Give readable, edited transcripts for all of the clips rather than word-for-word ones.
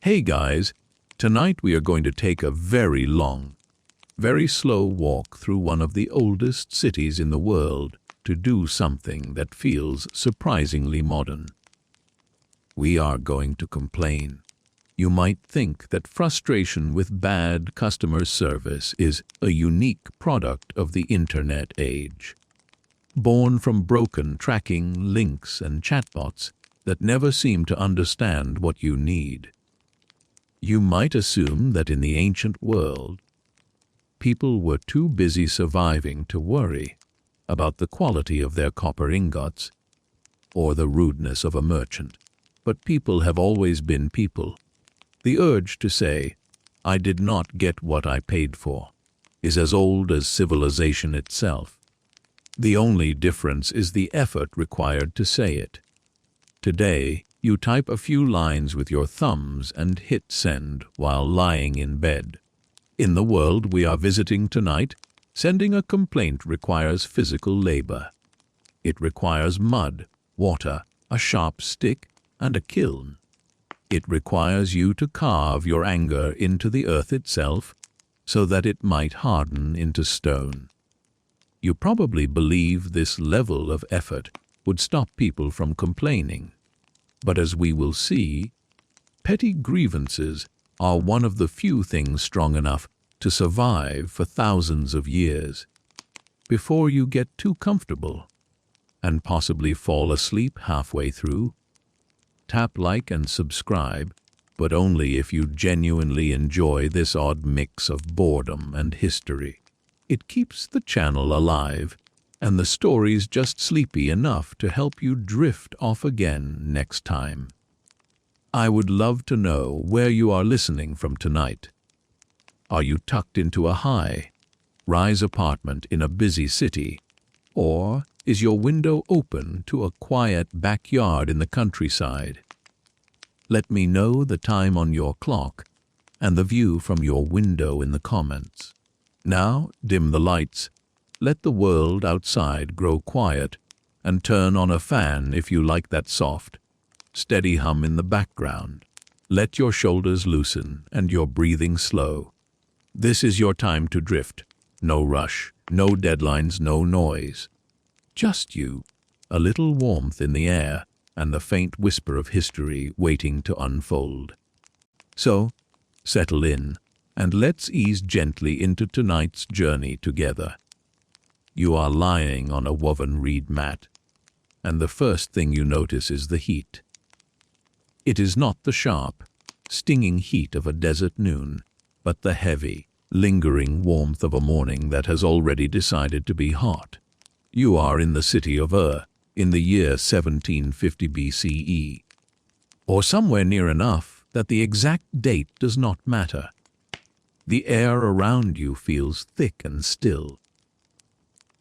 Hey guys, tonight we are going to take a very long, very slow walk through one of the oldest cities in the world to do something that feels surprisingly modern. We are going to complain. You might think that frustration with bad customer service is a unique product of the internet age, born from broken tracking links and chatbots that never seem to understand what you need. You might assume that in the ancient world, people were too busy surviving to worry about the quality of their copper ingots or the rudeness of a merchant. But people have always been people. The urge to say, "I did not get what I paid for," is as old as civilization itself. The only difference is the effort required to say it. Today, you type a few lines with your thumbs and hit send while lying in bed. In the world we are visiting tonight, sending a complaint requires physical labor. It requires mud, water, a sharp stick, and a kiln. It requires you to carve your anger into the earth itself so that it might harden into stone. You probably believe this level of effort would stop people from complaining. But as we will see, petty grievances are one of the few things strong enough to survive for thousands of years. Before you get too comfortable and possibly fall asleep halfway through, tap like and subscribe, but only if you genuinely enjoy this odd mix of boredom and history. It keeps the channel alive, and the story's just sleepy enough to help you drift off again next time. I would love to know where you are listening from tonight. Are you tucked into a high-rise apartment in a busy city, or is your window open to a quiet backyard in the countryside? Let me know the time on your clock and the view from your window in the comments. Now, dim the lights. Let the world outside grow quiet, and turn on a fan if you like that soft, steady hum in the background. Let your shoulders loosen and your breathing slow. This is your time to drift. No rush, no deadlines, no noise. Just you, a little warmth in the air, and the faint whisper of history waiting to unfold. So, settle in, and let's ease gently into tonight's journey together. You are lying on a woven reed mat, and the first thing you notice is the heat. It is not the sharp, stinging heat of a desert noon, but the heavy, lingering warmth of a morning that has already decided to be hot. You are in the city of in the year 1750 BCE, or somewhere near enough that the exact date does not matter. The air around you feels thick and still.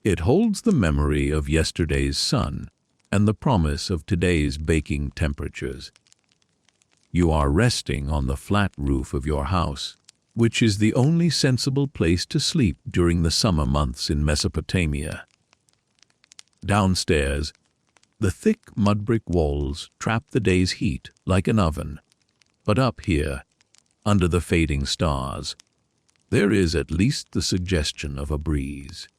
It holds the memory of yesterday's sun and the promise of today's baking temperatures. You are resting on the flat roof of your house, which is the only sensible place to sleep during the summer months in Mesopotamia. Downstairs, the thick mud-brick walls trap the day's heat like an oven. But up here, under the fading stars, there is at least the suggestion of a breeze.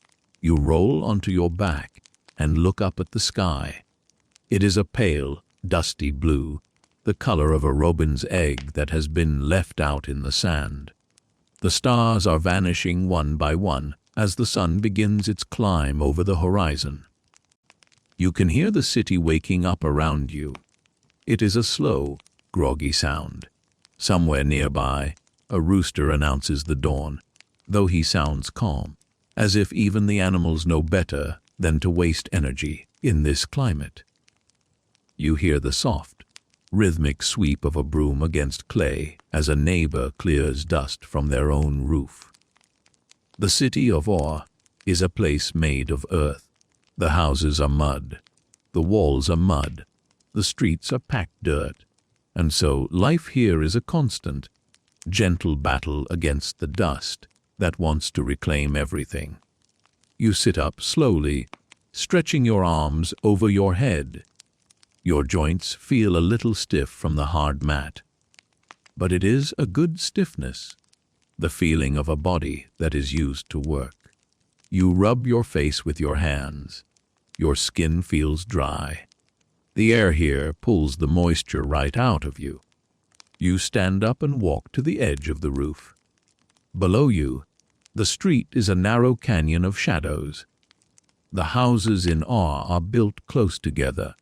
You roll onto your back and look up at the sky. It is a pale, dusty blue, the color of a robin's egg that has been left out in the sand. The stars are vanishing one by one as the sun begins its climb over the horizon. You can hear the city waking up around you. It is a slow, groggy sound. Somewhere nearby, a rooster announces the dawn, though he sounds calm, as if even the animals know better than to waste energy in this climate. You hear the soft, rhythmic sweep of a broom against clay as a neighbor clears dust from their own roof. The city of is a place made of earth. The houses are mud, the walls are mud, the streets are packed dirt, and so life here is a constant, gentle battle against the dust that wants to reclaim everything. You sit up slowly, stretching your arms over your head. Your joints feel a little stiff from the hard mat. but it is a good stiffness, the feeling of a body that is used to work. You rub your face with your hands. Your skin feels dry. The air here pulls the moisture right out of you. You stand up and walk to the edge of the roof. Below you, the street is a narrow canyon of shadows. The houses in awe are built close together,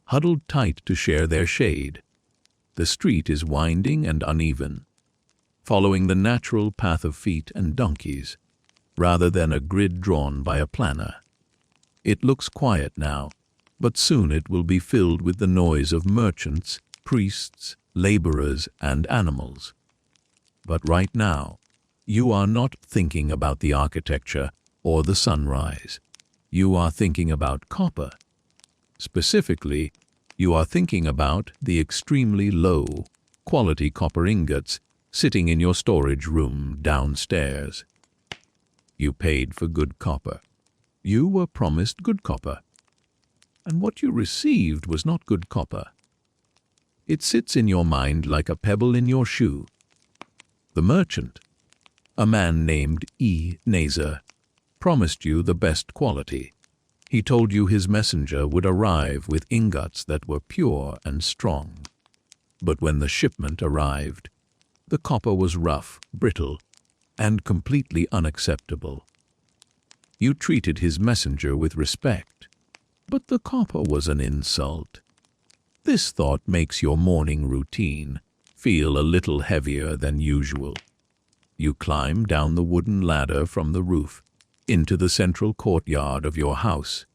huddled tight to share their shade. The street is winding and uneven, following the natural path of feet and donkeys, rather than a grid drawn by a planner. It looks quiet now, but soon it will be filled with the noise of merchants, priests, laborers, and animals. But right now, you are not thinking about the architecture or the sunrise. You are thinking about copper. Specifically, you are thinking about the extremely low-quality copper ingots sitting in your storage room downstairs. You paid for good copper. You were promised good copper. And what you received was not good copper. It sits in your mind like a pebble in your shoe. The merchant, a man named Ea-Nasir, promised you the best quality. He told you his messenger would arrive with ingots that were pure and strong. But when the shipment arrived, the copper was rough, brittle, and completely unacceptable. You treated his messenger with respect, but the copper was an insult. This thought makes your morning routine feel a little heavier than usual. You climb down the wooden ladder from the roof into the central courtyard of your house.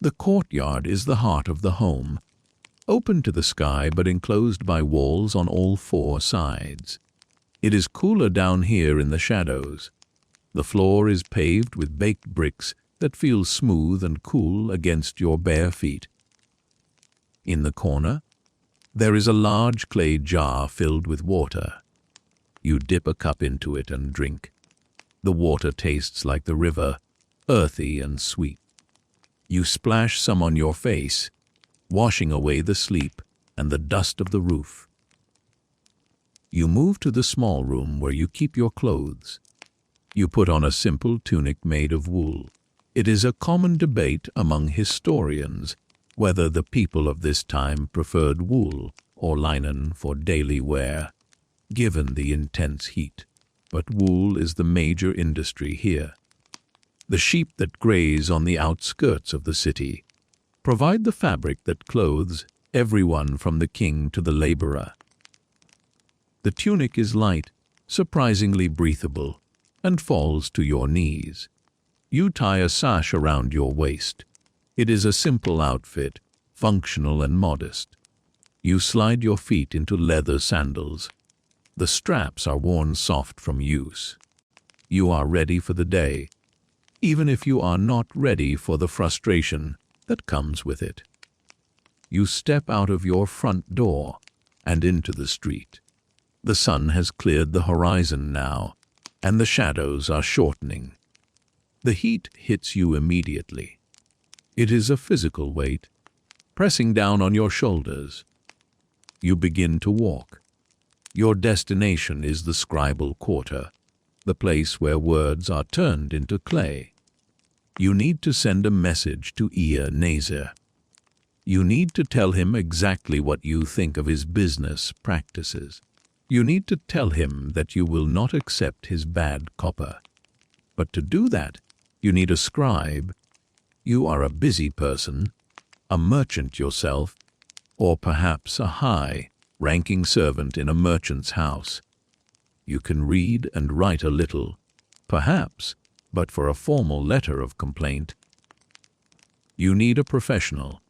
The courtyard is the heart of the home, open to the sky but enclosed by walls on all four sides. It is cooler down here in the shadows. The floor is paved with baked bricks that feel smooth and cool against your bare feet. In the corner, there is a large clay jar filled with water. You dip a cup into it and drink. The water tastes like the river, earthy and sweet. You splash some on your face, washing away the sleep and the dust of the roof. You move to the small room where you keep your clothes. You put on a simple tunic made of wool. It is a common debate among historians whether the people of this time preferred wool or linen for daily wear, given the intense heat. But wool is the major industry here. The sheep that graze on the outskirts of the city provide the fabric that clothes everyone from the king to the laborer. The tunic is light, surprisingly breathable, and falls to your knees. You tie a sash around your waist. It is a simple outfit, functional and modest. You slide your feet into leather sandals. The straps are worn soft from use. You are ready for the day, even if you are not ready for the frustration that comes with it. You step out of your front door and into the street. The sun has cleared the horizon now, and the shadows are shortening. The heat hits you immediately. It is a physical weight, pressing down on your shoulders. You begin to walk. Your destination is the scribal quarter, the place where words are turned into clay. You need to send a message to Ea-Nasir. You need to tell him exactly what you think of his business practices. You need to tell him that you will not accept his bad copper. But to do that, you need a scribe. You are a busy person, a merchant yourself, or perhaps a high-ranking servant in a merchant's house. You can read and write a little, perhaps, but for a formal letter of complaint, you need a professional.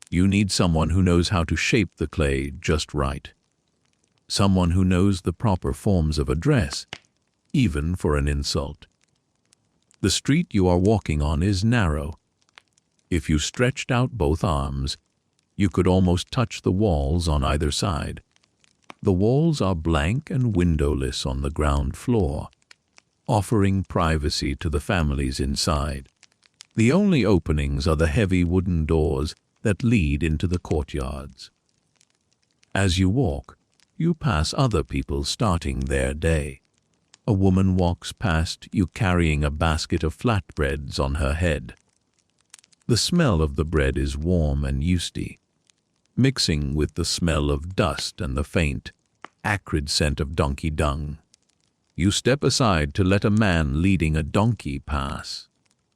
You need someone who knows how to shape the clay just right. Someone who knows the proper forms of address, even for an insult. The street you are walking on is narrow. If you stretched out both arms, you could almost touch the walls on either side. The walls are blank and windowless on the ground floor, offering privacy to the families inside. The only openings are the heavy wooden doors that lead into the courtyards. As you walk, you pass other people starting their day. A woman walks past you carrying a basket of flatbreads on her head. The smell of the bread is warm and yeasty, mixing with the smell of dust and the faint, acrid scent of donkey dung. You step aside to let a man leading a donkey pass.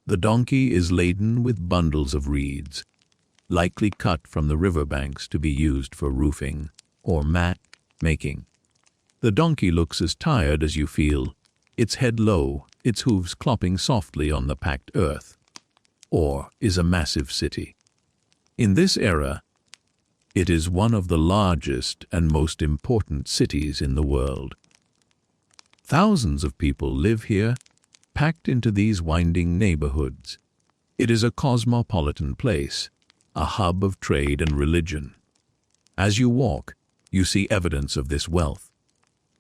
The donkey is laden with bundles of reeds, likely cut from the riverbanks to be used for roofing or mat making. The donkey looks as tired as you feel, its head low, its hooves clopping softly on the packed earth. Or is a massive city. In this era, it is one of the largest and most important cities in the world. Thousands of people live here, packed into these winding neighborhoods. It is a cosmopolitan place, a hub of trade and religion. As you walk, you see evidence of this wealth.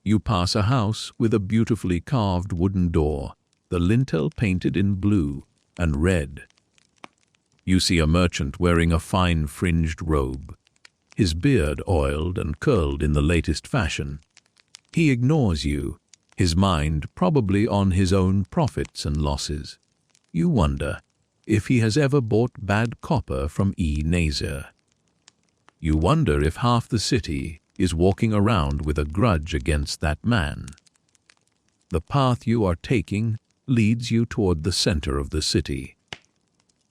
You pass a house with a beautifully carved wooden door, the lintel painted in blue and red. You see a merchant wearing a fine fringed robe, his beard oiled and curled in the latest fashion. He ignores you, his mind probably on his own profits and losses. You wonder if he has ever bought bad copper from Ea-Nasir. You wonder if half the city is walking around with a grudge against that man. The path you are taking leads you toward the center of the city.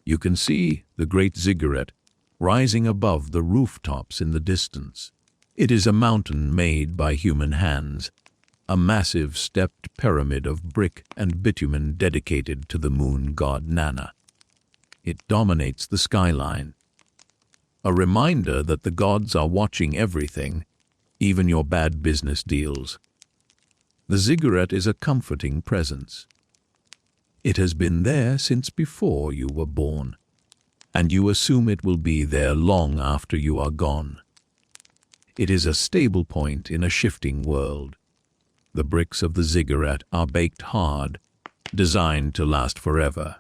You can see the great ziggurat rising above the rooftops in the distance. It is a mountain made by human hands, a massive stepped pyramid of brick and bitumen dedicated to the moon god Nana. It dominates the skyline, a reminder that the gods are watching everything, even your bad business deals. The ziggurat is a comforting presence. It has been there since before you were born, and you assume it will be there long after you are gone. It is a stable point in a shifting world. The bricks of the ziggurat are baked hard, designed to last forever.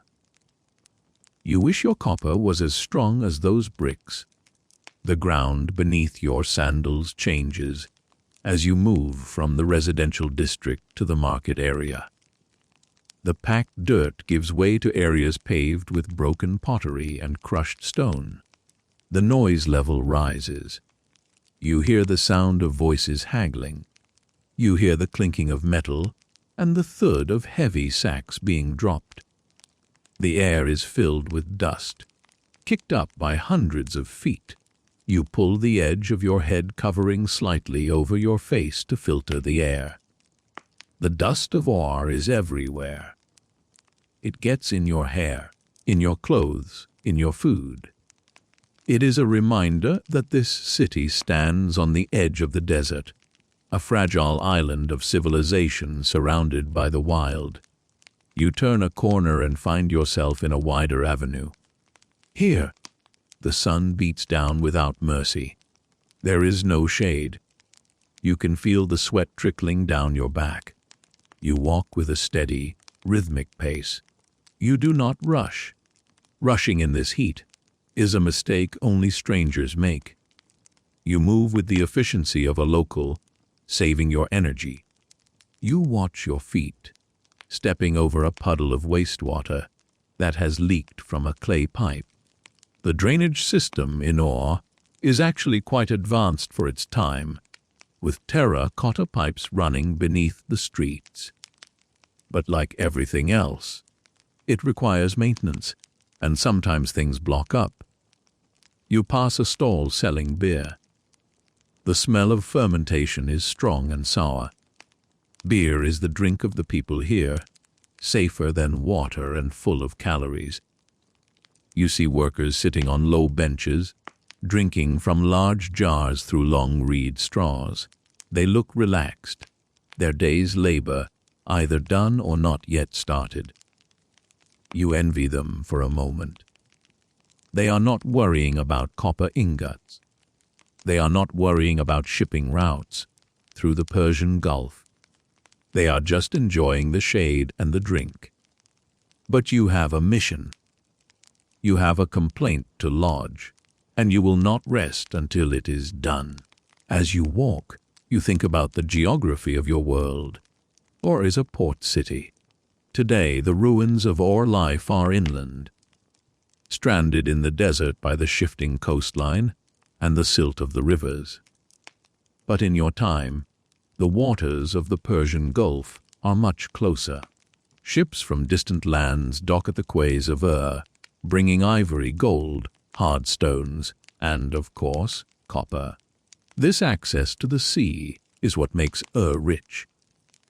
You wish your copper was as strong as those bricks. The ground beneath your sandals changes as you move from the residential district to the market area. The packed dirt gives way to areas paved with broken pottery and crushed stone. The noise level rises. You hear the sound of voices haggling. You hear the clinking of metal and the thud of heavy sacks being dropped. The air is filled with dust, kicked up by hundreds of feet. You pull the edge of your head covering slightly over your face to filter the air. The dust of ore is everywhere. It gets in your hair, in your clothes, in your food. It is a reminder that this city stands on the edge of the desert, a fragile island of civilization surrounded by the wild. You turn a corner and find yourself in a wider avenue. Here, the sun beats down without mercy. There is no shade. You can feel the sweat trickling down your back. You walk with a steady, rhythmic pace. You do not rush. Rushing in this heat is a mistake only strangers make. You move with the efficiency of a local, saving your energy. You watch your feet, stepping over a puddle of wastewater that has leaked from a clay pipe. The drainage system in Ore is actually quite advanced for its time, with terracotta pipes running beneath the streets. But like everything else, it requires maintenance, and sometimes things block up. You pass a stall selling beer. The smell of fermentation is strong and sour. Beer is the drink of the people here, safer than water and full of calories. You see workers sitting on low benches, drinking from large jars through long reed straws. They look relaxed, their day's labor either done or not yet started. You envy them for a moment. They are not worrying about copper ingots. They are not worrying about shipping routes through the Persian Gulf. They are just enjoying the shade and the drink. But you have a mission. You have a complaint to lodge, and you will not rest until it is done. As you walk, you think about the geography of your world. Or is a port city. Today, the ruins of our life are inland, stranded in the desert by the shifting coastline and the silt of the rivers. But in your time, the waters of the Persian Gulf are much closer. Ships from distant lands dock at the quays of bringing ivory, gold, hard stones, and, of course, copper. This access to the sea is what makes rich.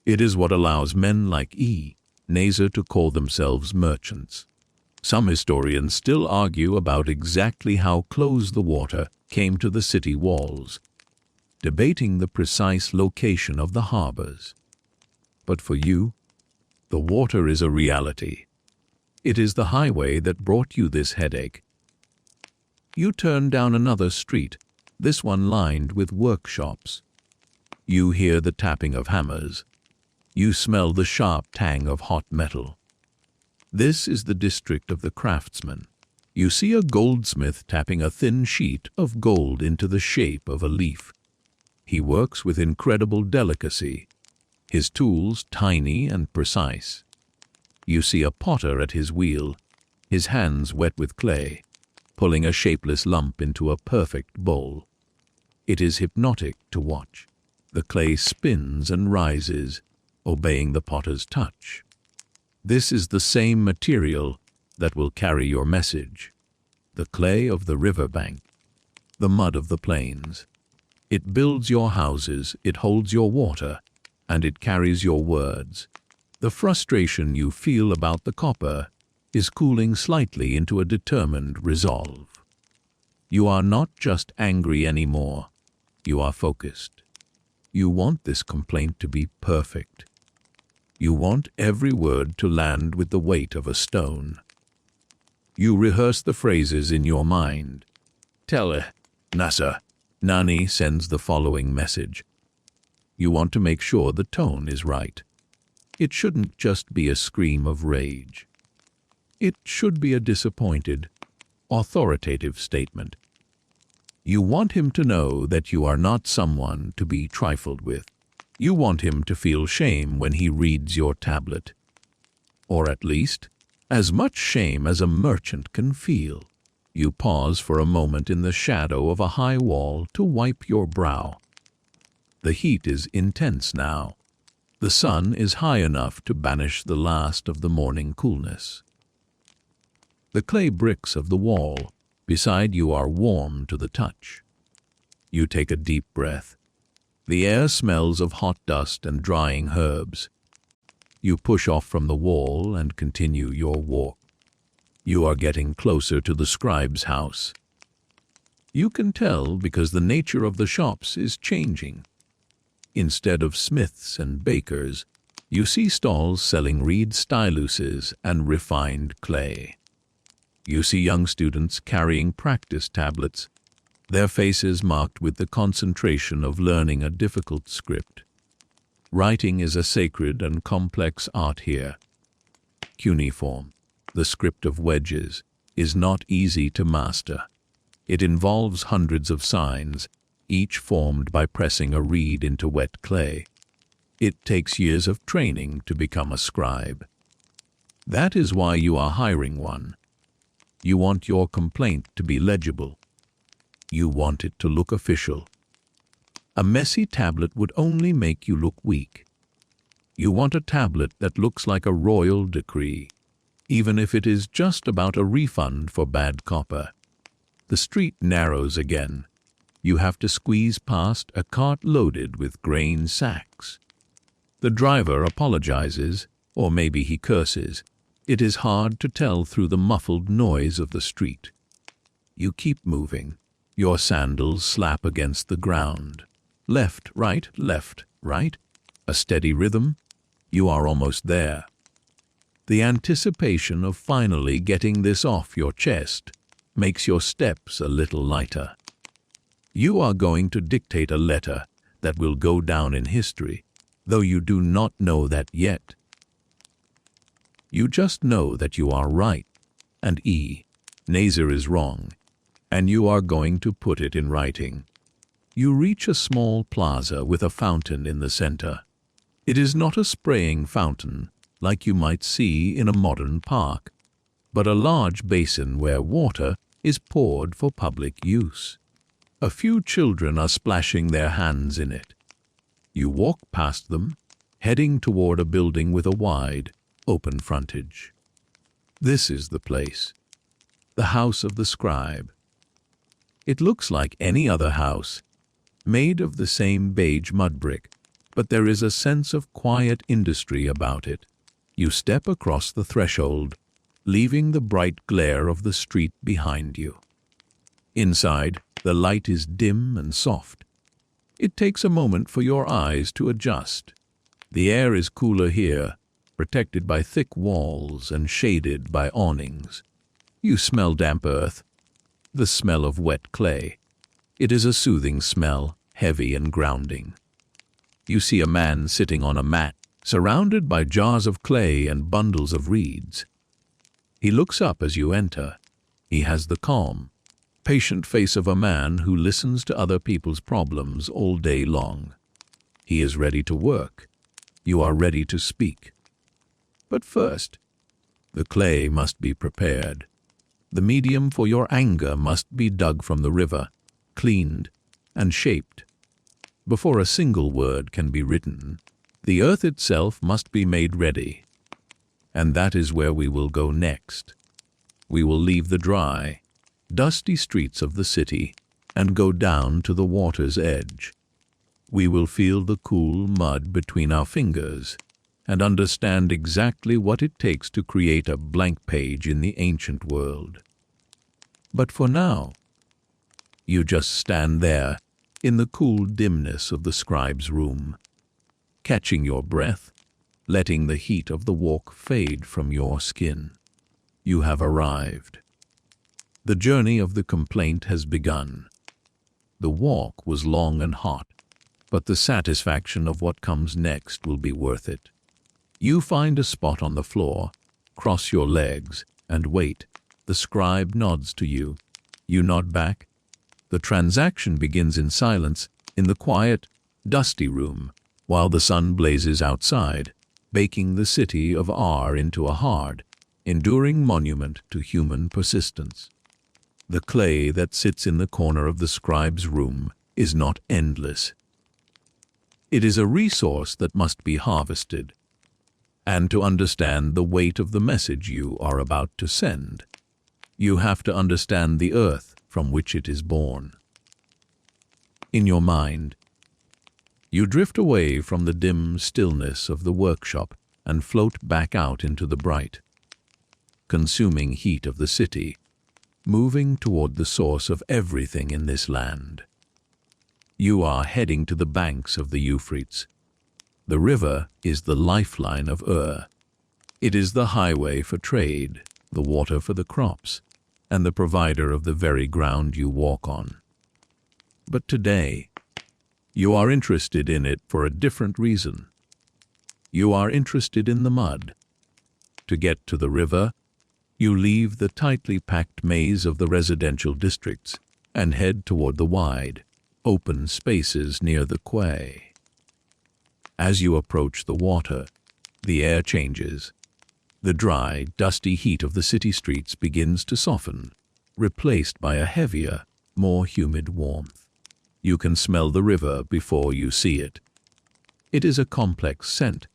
It is what allows men like Ea-Nasir to call themselves merchants. Some historians still argue about exactly how close the water came to the city walls, debating the precise location of the harbors. But for you, the water is a reality. It is the highway that brought you this headache. You turn down another street, this one lined with workshops. You hear the tapping of hammers. You smell the sharp tang of hot metal. This is the district of the craftsman. You see a goldsmith tapping a thin sheet of gold into the shape of a leaf. He works with incredible delicacy, his tools tiny and precise. You see a potter at his wheel, his hands wet with clay, pulling a shapeless lump into a perfect bowl. It is hypnotic to watch. The clay spins and rises, obeying the potter's touch. This is the same material that will carry your message. The clay of the riverbank, the mud of the plains. It builds your houses, it holds your water, and it carries your words. The frustration you feel about the copper is cooling slightly into a determined resolve. You are not just angry anymore. You are focused. You want this complaint to be perfect. You want every word to land with the weight of a stone. You rehearse the phrases in your mind. Tell Ea-Nasir, Nani sends the following message. You want to make sure the tone is right. It shouldn't just be a scream of rage. It should be a disappointed, authoritative statement. You want him to know that you are not someone to be trifled with. You want him to feel shame when he reads your tablet. Or at least, as much shame as a merchant can feel. You pause for a moment in the shadow of a high wall to wipe your brow. The heat is intense now. The sun is high enough to banish the last of the morning coolness. The clay bricks of the wall beside you are warm to the touch. You take a deep breath. The air smells of hot dust and drying herbs. You push off from the wall and continue your walk. You are getting closer to the scribe's house. You can tell because the nature of the shops is changing. Instead of smiths and bakers, you see stalls selling reed styluses and refined clay. You see young students carrying practice tablets, their faces marked with the concentration of learning a difficult script. Writing is a sacred and complex art here. Cuneiform, the script of wedges, is not easy to master. It involves hundreds of signs, each formed by pressing a reed into wet clay. It takes years of training to become a scribe. That is why you are hiring one. You want your complaint to be legible. You want it to look official. A messy tablet would only make you look weak. You want a tablet that looks like a royal decree, even if it is just about a refund for bad copper. The street narrows again. You have to squeeze past a cart loaded with grain sacks. The driver apologizes, or maybe he curses. It is hard to tell through the muffled noise of the street. You keep moving. Your sandals slap against the ground. Left, right, a steady rhythm. You are almost there. The anticipation of finally getting this off your chest makes your steps a little lighter. You are going to dictate a letter that will go down in history, though you do not know that yet. You just know that you are right, and Ea-Nasir is wrong, and you are going to put it in writing. You reach a small plaza with a fountain in the center. It is not a spraying fountain like you might see in a modern park, but a large basin where water is poured for public use. A few children are splashing their hands in it. You walk past them, heading toward a building with a wide, open frontage. This is the place, the house of the scribe. It looks like any other house, made of the same beige mud brick, but there is a sense of quiet industry about it. You step across the threshold, leaving the bright glare of the street behind you. Inside, the light is dim and soft. It takes a moment for your eyes to adjust. The air is cooler here, protected by thick walls and shaded by awnings. You smell damp earth, the smell of wet clay. It is a soothing smell, heavy and grounding. You see a man sitting on a mat, surrounded by jars of clay and bundles of reeds. He looks up as you enter. He has the calm, patient face of a man who listens to other people's problems all day long. He is ready to work. You are ready to speak. But first, the clay must be prepared. The medium for your anger must be dug from the river, cleaned, and shaped. Before a single word can be written, the earth itself must be made ready. And that is where we will go next. We will leave the dry, dusty streets of the city and go down to the water's edge. We will feel the cool mud between our fingers and understand exactly what it takes to create a blank page in the ancient world. But for now, you just stand there in the cool dimness of the scribe's room, catching your breath, letting the heat of the walk fade from your skin. You have arrived. The journey of the complaint has begun. The walk was long and hot, but the satisfaction of what comes next will be worth it. You find a spot on the floor, cross your legs, and wait. The scribe nods to you. You nod back. The transaction begins in silence in the quiet, dusty room, while the sun blazes outside, baking the city of Ar into a hard, enduring monument to human persistence. The clay that sits in the corner of the scribe's room is not endless. It is a resource that must be harvested. And to understand the weight of the message you are about to send, you have to understand the earth from which it is born. In your mind, you drift away from the dim stillness of the workshop and float back out into the bright, consuming heat of the city, moving toward the source of everything in this land. You are heading to the banks of the Euphrates. The river is the lifeline of Ur. It is the highway for trade, the water for the crops, and the provider of the very ground you walk on. But today, you are interested in it for a different reason. You are interested in the mud. To get to the river, you leave the tightly packed maze of the residential districts and head toward the wide, open spaces near the quay. As you approach the water, the air changes. The dry, dusty heat of the city streets begins to soften, replaced by a heavier, more humid warmth. You can smell the river before you see it. It is a complex scent: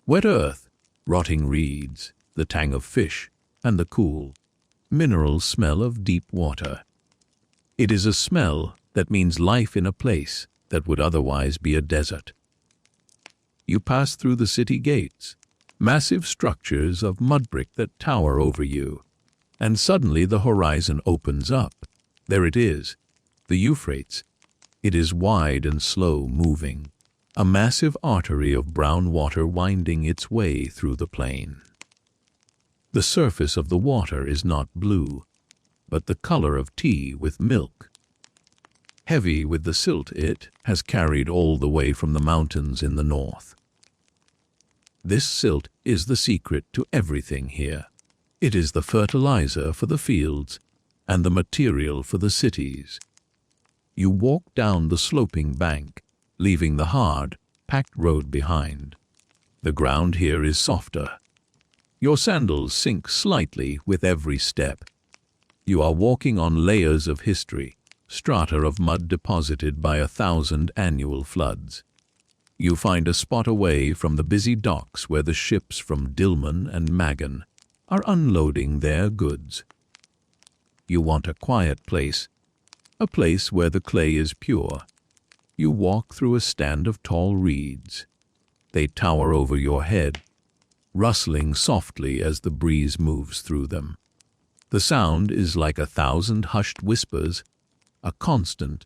wet earth, rotting reeds, the tang of fish, and the cool, mineral smell of deep water. It is a smell that means life in a place that would otherwise be a desert. You pass through the city gates, massive structures of mud brick that tower over you, and suddenly the horizon opens up. There it is, the Euphrates. It is wide and slow-moving, a massive artery of brown water winding its way through the plain. The surface of the water is not blue, but the color of tea with milk. Heavy with the silt it has carried all the way from the mountains in the north. This silt is the secret to everything here. It is the fertilizer for the fields and the material for the cities. You walk down the sloping bank, leaving the hard, packed road behind. The ground here is softer. Your sandals sink slightly with every step. You are walking on layers of history, strata of mud deposited by 1,000 annual floods. You find a spot away from the busy docks where the ships from Dilmun and Magan are unloading their goods. You want a quiet place, a place where the clay is pure. You walk through a stand of tall reeds. They tower over your head, rustling softly as the breeze moves through them. The sound is like 1,000 hushed whispers, a constant,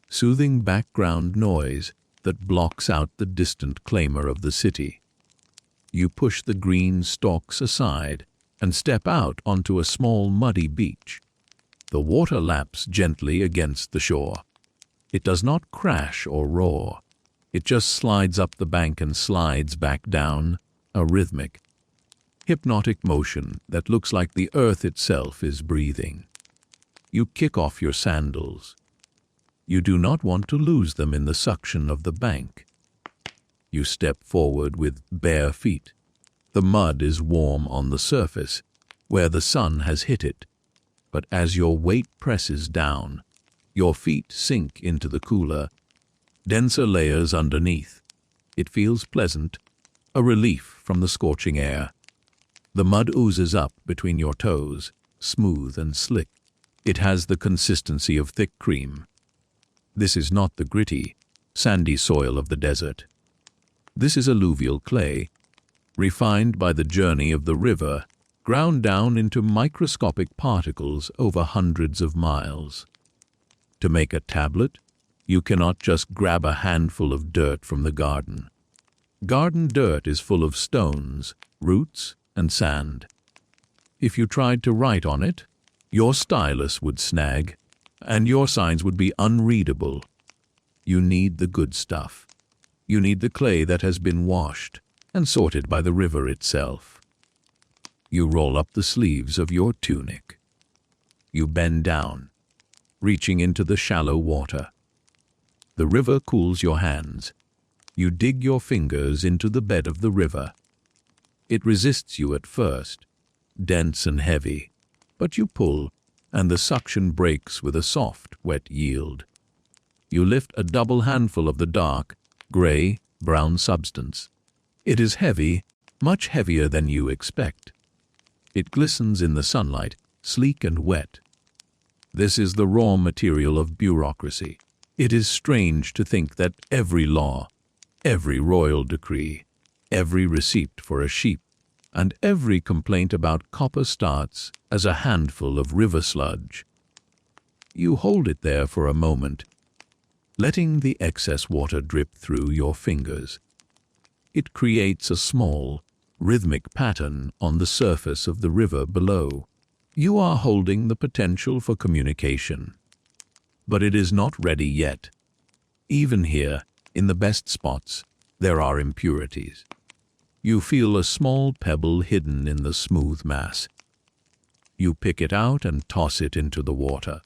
soothing background noise that blocks out the distant clamor of the city. You push the green stalks aside and step out onto a small muddy beach. The water laps gently against the shore. It does not crash or roar. It just slides up the bank and slides back down, a rhythmic, hypnotic motion that looks like the earth itself is breathing. You kick off your sandals. You do not want to lose them in the suction of the bank. You step forward with bare feet. The mud is warm on the surface, where the sun has hit it, but as your weight presses down, your feet sink into the cooler, denser layers underneath. It feels pleasant, a relief from the scorching air. The mud oozes up between your toes, smooth and slick. It has the consistency of thick cream. This is not the gritty, sandy soil of the desert. This is alluvial clay, refined by the journey of the river, ground down into microscopic particles over hundreds of miles. To make a tablet, you cannot just grab a handful of dirt from the garden. Garden dirt is full of stones, roots, and sand. If you tried to write on it, your stylus would snag, and your signs would be unreadable. You need the good stuff. You need the clay that has been washed and sorted by the river itself. You roll up the sleeves of your tunic. You bend down, reaching into the shallow water. The river cools your hands. You dig your fingers into the bed of the river. It resists you at first, dense and heavy, but you pull, and the suction breaks with a soft, wet yield. You lift a double handful of the dark, gray, brown substance. It is heavy, much heavier than you expect. It glistens in the sunlight, sleek and wet. This is the raw material of bureaucracy. It is strange to think that every law, every royal decree, every receipt for a sheep, and every complaint about copper starts as a handful of river sludge. You hold it there for a moment, letting the excess water drip through your fingers. It creates a small, rhythmic pattern on the surface of the river below. You are holding the potential for communication. But it is not ready yet. Even here, in the best spots, there are impurities. You feel a small pebble hidden in the smooth mass. You pick it out and toss it into the water.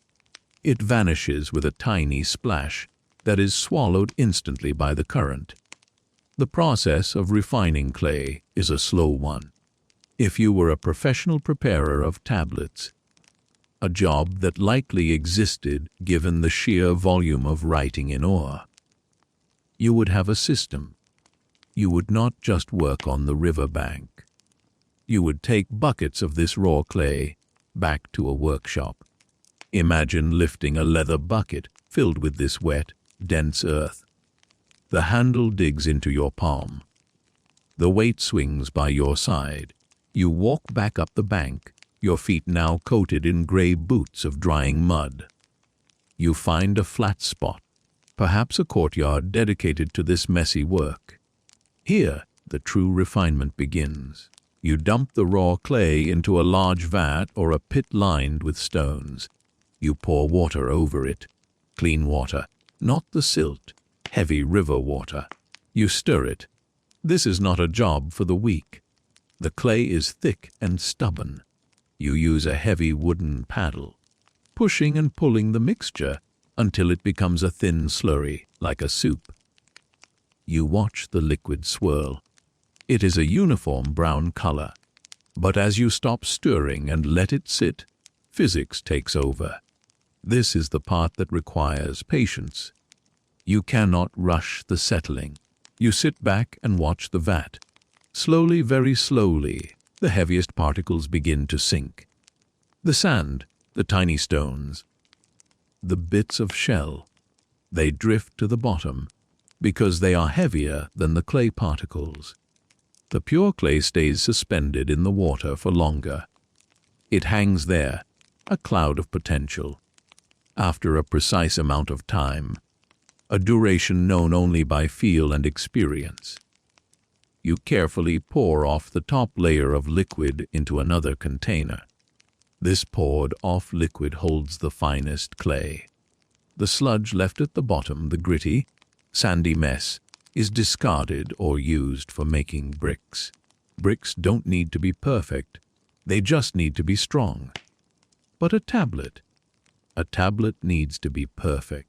It vanishes with a tiny splash that is swallowed instantly by the current. The process of refining clay is a slow one. If you were a professional preparer of tablets, a job that likely existed given the sheer volume of writing in ore, you would have a system. You would not just work on the river bank. You would take buckets of this raw clay back to a workshop. Imagine lifting a leather bucket filled with this wet, dense earth. The handle digs into your palm. The weight swings by your side. You walk back up the bank, your feet now coated in gray boots of drying mud. You find a flat spot, perhaps a courtyard dedicated to this messy work. Here, the true refinement begins. You dump the raw clay into a large vat or a pit lined with stones. You pour water over it. Clean water, not the silt, heavy river water. You stir it. This is not a job for the weak. The clay is thick and stubborn. You use a heavy wooden paddle, pushing and pulling the mixture until it becomes a thin slurry, like a soup. You watch the liquid swirl. It is a uniform brown color. But as you stop stirring and let it sit, physics takes over. This is the part that requires patience. You cannot rush the settling. You sit back and watch the vat. Slowly, very slowly, the heaviest particles begin to sink. The sand, the tiny stones, the bits of shell, they drift to the bottom because they are heavier than the clay particles. The pure clay stays suspended in the water for longer. It hangs there, a cloud of potential. After a precise amount of time, a duration known only by feel and experience, you carefully pour off the top layer of liquid into another container. This poured-off liquid holds the finest clay. The sludge left at the bottom, the gritty, sandy mess, is discarded or used for making bricks. Bricks don't need to be perfect. They just need to be strong. But a tablet needs to be perfect.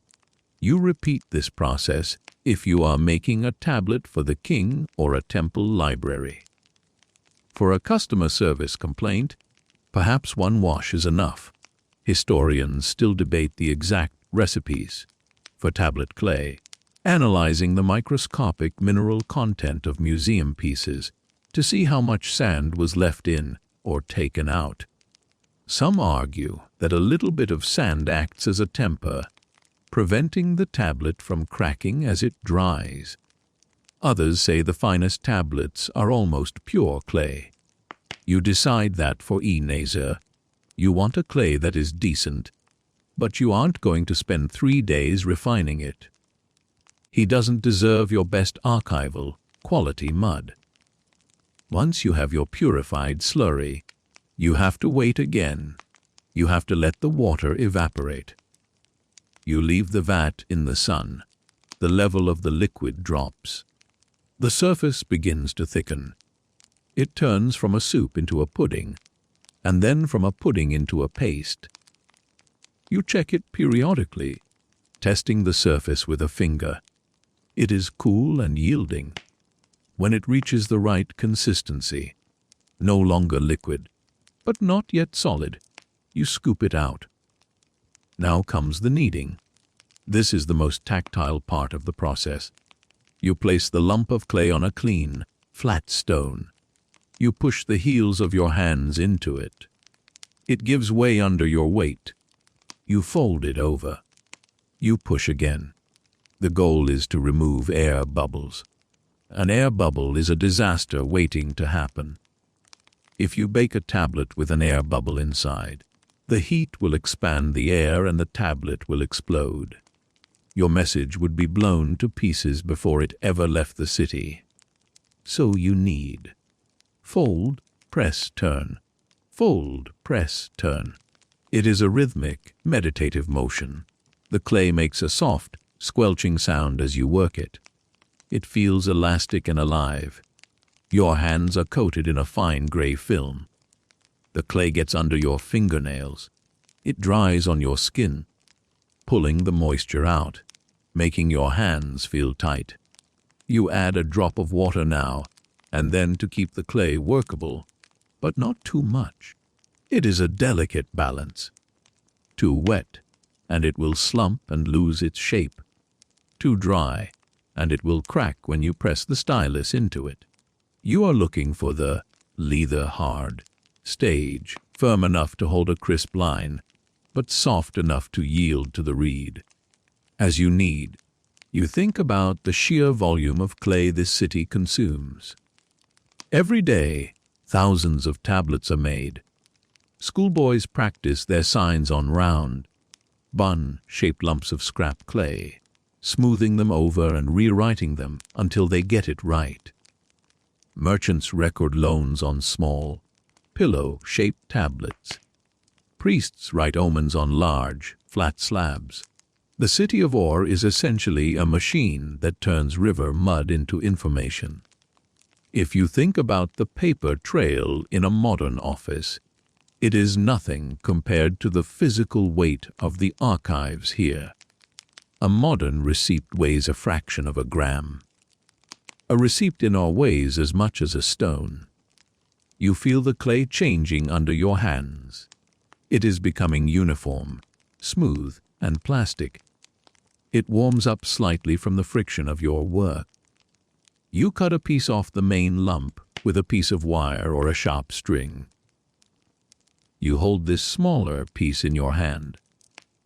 You repeat this process if you are making a tablet for the king or a temple library. For a customer service complaint, perhaps one wash is enough. Historians still debate the exact recipes for tablet clay, analyzing the microscopic mineral content of museum pieces to see how much sand was left in or taken out. Some argue that a little bit of sand acts as a temper, preventing the tablet from cracking as it dries. Others say the finest tablets are almost pure clay. You decide that for Ea-Nasir, you want a clay that is decent, but you aren't going to spend 3 days refining it. He doesn't deserve your best archival, quality mud. Once you have your purified slurry, you have to wait again. You have to let the water evaporate. You leave the vat in the sun. The level of the liquid drops. The surface begins to thicken. It turns from a soup into a pudding, and then from a pudding into a paste. You check it periodically, testing the surface with a finger. It is cool and yielding. When it reaches the right consistency, no longer liquid, but not yet solid, you scoop it out. Now comes the kneading. This is the most tactile part of the process. You place the lump of clay on a clean, flat stone. You push the heels of your hands into it. It gives way under your weight. You fold it over. You push again. The goal is to remove air bubbles. An air bubble is a disaster waiting to happen. If you bake a tablet with an air bubble inside, the heat will expand the air and the tablet will explode. Your message would be blown to pieces before it ever left the city. So you knead. Fold, press, turn. Fold, press, turn. It is a rhythmic, meditative motion. The clay makes a soft, squelching sound as you work it. It feels elastic and alive. Your hands are coated in a fine gray film. The clay gets under your fingernails. It dries on your skin, pulling the moisture out, making your hands feel tight. You add a drop of water now and then to keep the clay workable, but not too much. It is a delicate balance. Too wet, and it will slump and lose its shape. Too dry, and it will crack when you press the stylus into it. You are looking for the leather hard stage, firm enough to hold a crisp line, but soft enough to yield to the reed. As you knead, you think about the sheer volume of clay this city consumes. Every day, thousands of tablets are made. Schoolboys practice their signs on round, bun-shaped lumps of scrap clay, smoothing them over and rewriting them until they get it right. Merchants record loans on small, pillow-shaped tablets. Priests write omens on large, flat slabs. The city of ore is essentially a machine that turns river mud into information. If you think about the paper trail in a modern office, it is nothing compared to the physical weight of the archives here. A modern receipt weighs a fraction of a gram. A receipt in our weighs as much as a stone. You feel the clay changing under your hands. It is becoming uniform, smooth, and plastic. It warms up slightly from the friction of your work. You cut a piece off the main lump with a piece of wire or a sharp string. You hold this smaller piece in your hand.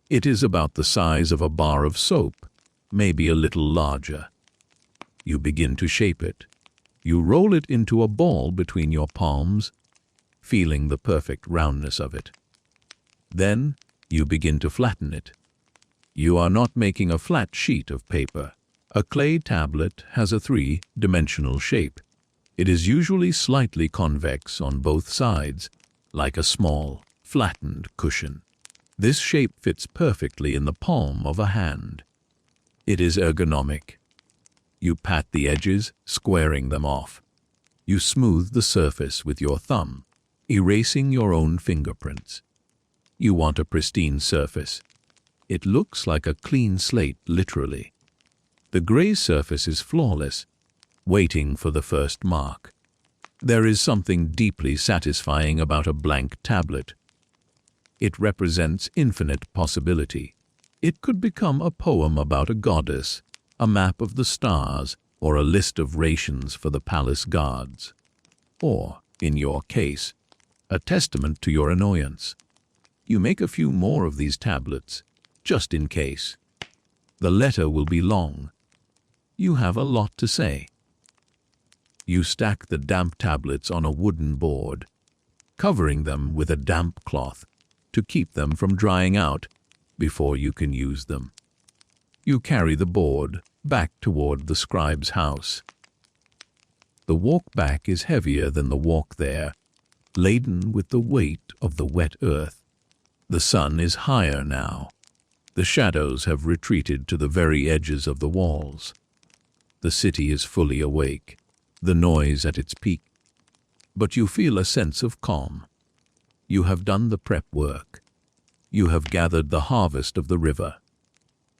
It is about the size of a bar of soap, maybe a little larger. You begin to shape it. You roll it into a ball between your palms, feeling the perfect roundness of it. Then you begin to flatten it. You are not making a flat sheet of paper. A clay tablet has a three-dimensional shape. It is usually slightly convex on both sides, like a small, flattened cushion. This shape fits perfectly in the palm of a hand. It is ergonomic. You pat the edges, squaring them off. You smooth the surface with your thumb, erasing your own fingerprints. You want a pristine surface. It looks like a clean slate, literally. The gray surface is flawless, waiting for the first mark. There is something deeply satisfying about a blank tablet. It represents infinite possibility. It could become a poem about a goddess, a map of the stars, or a list of rations for the palace guards. Or, in your case, a testament to your annoyance. You make a few more of these tablets, just in case. The letter will be long. You have a lot to say. You stack the damp tablets on a wooden board, covering them with a damp cloth to keep them from drying out before you can use them. You carry the board back toward the scribe's house. The walk back is heavier than the walk there, laden with the weight of the wet earth. The sun is higher now. The shadows have retreated to the very edges of the walls. The city is fully awake, the noise at its peak. But you feel a sense of calm. You have done the prep work. You have gathered the harvest of the river.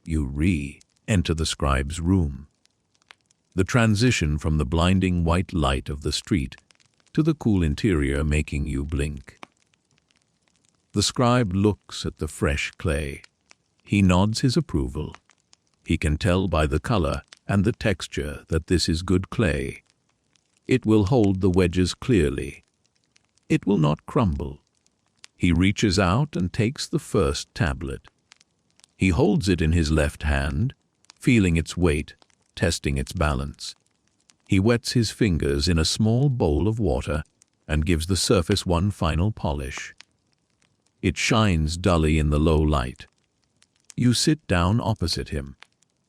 You re-enter the scribe's room. The transition from the blinding white light of the street to the cool interior making you blink. The scribe looks at the fresh clay. He nods his approval. He can tell by the color and the texture that this is good clay. It will hold the wedges clearly. It will not crumble. He reaches out and takes the first tablet. He holds it in his left hand, feeling its weight, testing its balance. He wets his fingers in a small bowl of water and gives the surface one final polish. It shines dully in the low light. You sit down opposite him.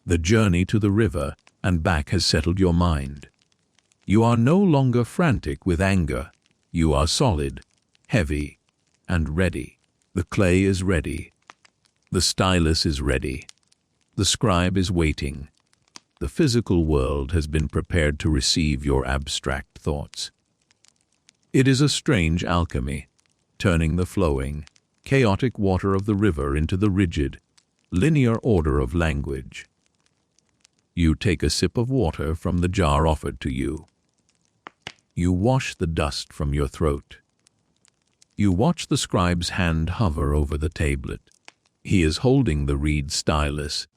The journey to the river and back has settled your mind. You are no longer frantic with anger. You are solid, heavy, and ready. The clay is ready. The stylus is ready. The scribe is waiting. The physical world has been prepared to receive your abstract thoughts. It is a strange alchemy, turning the flowing, chaotic water of the river into the rigid, linear order of language. You take a sip of water from the jar offered to you. You wash the dust from your throat. You watch the scribe's hand hover over the tablet. He is holding the reed stylus,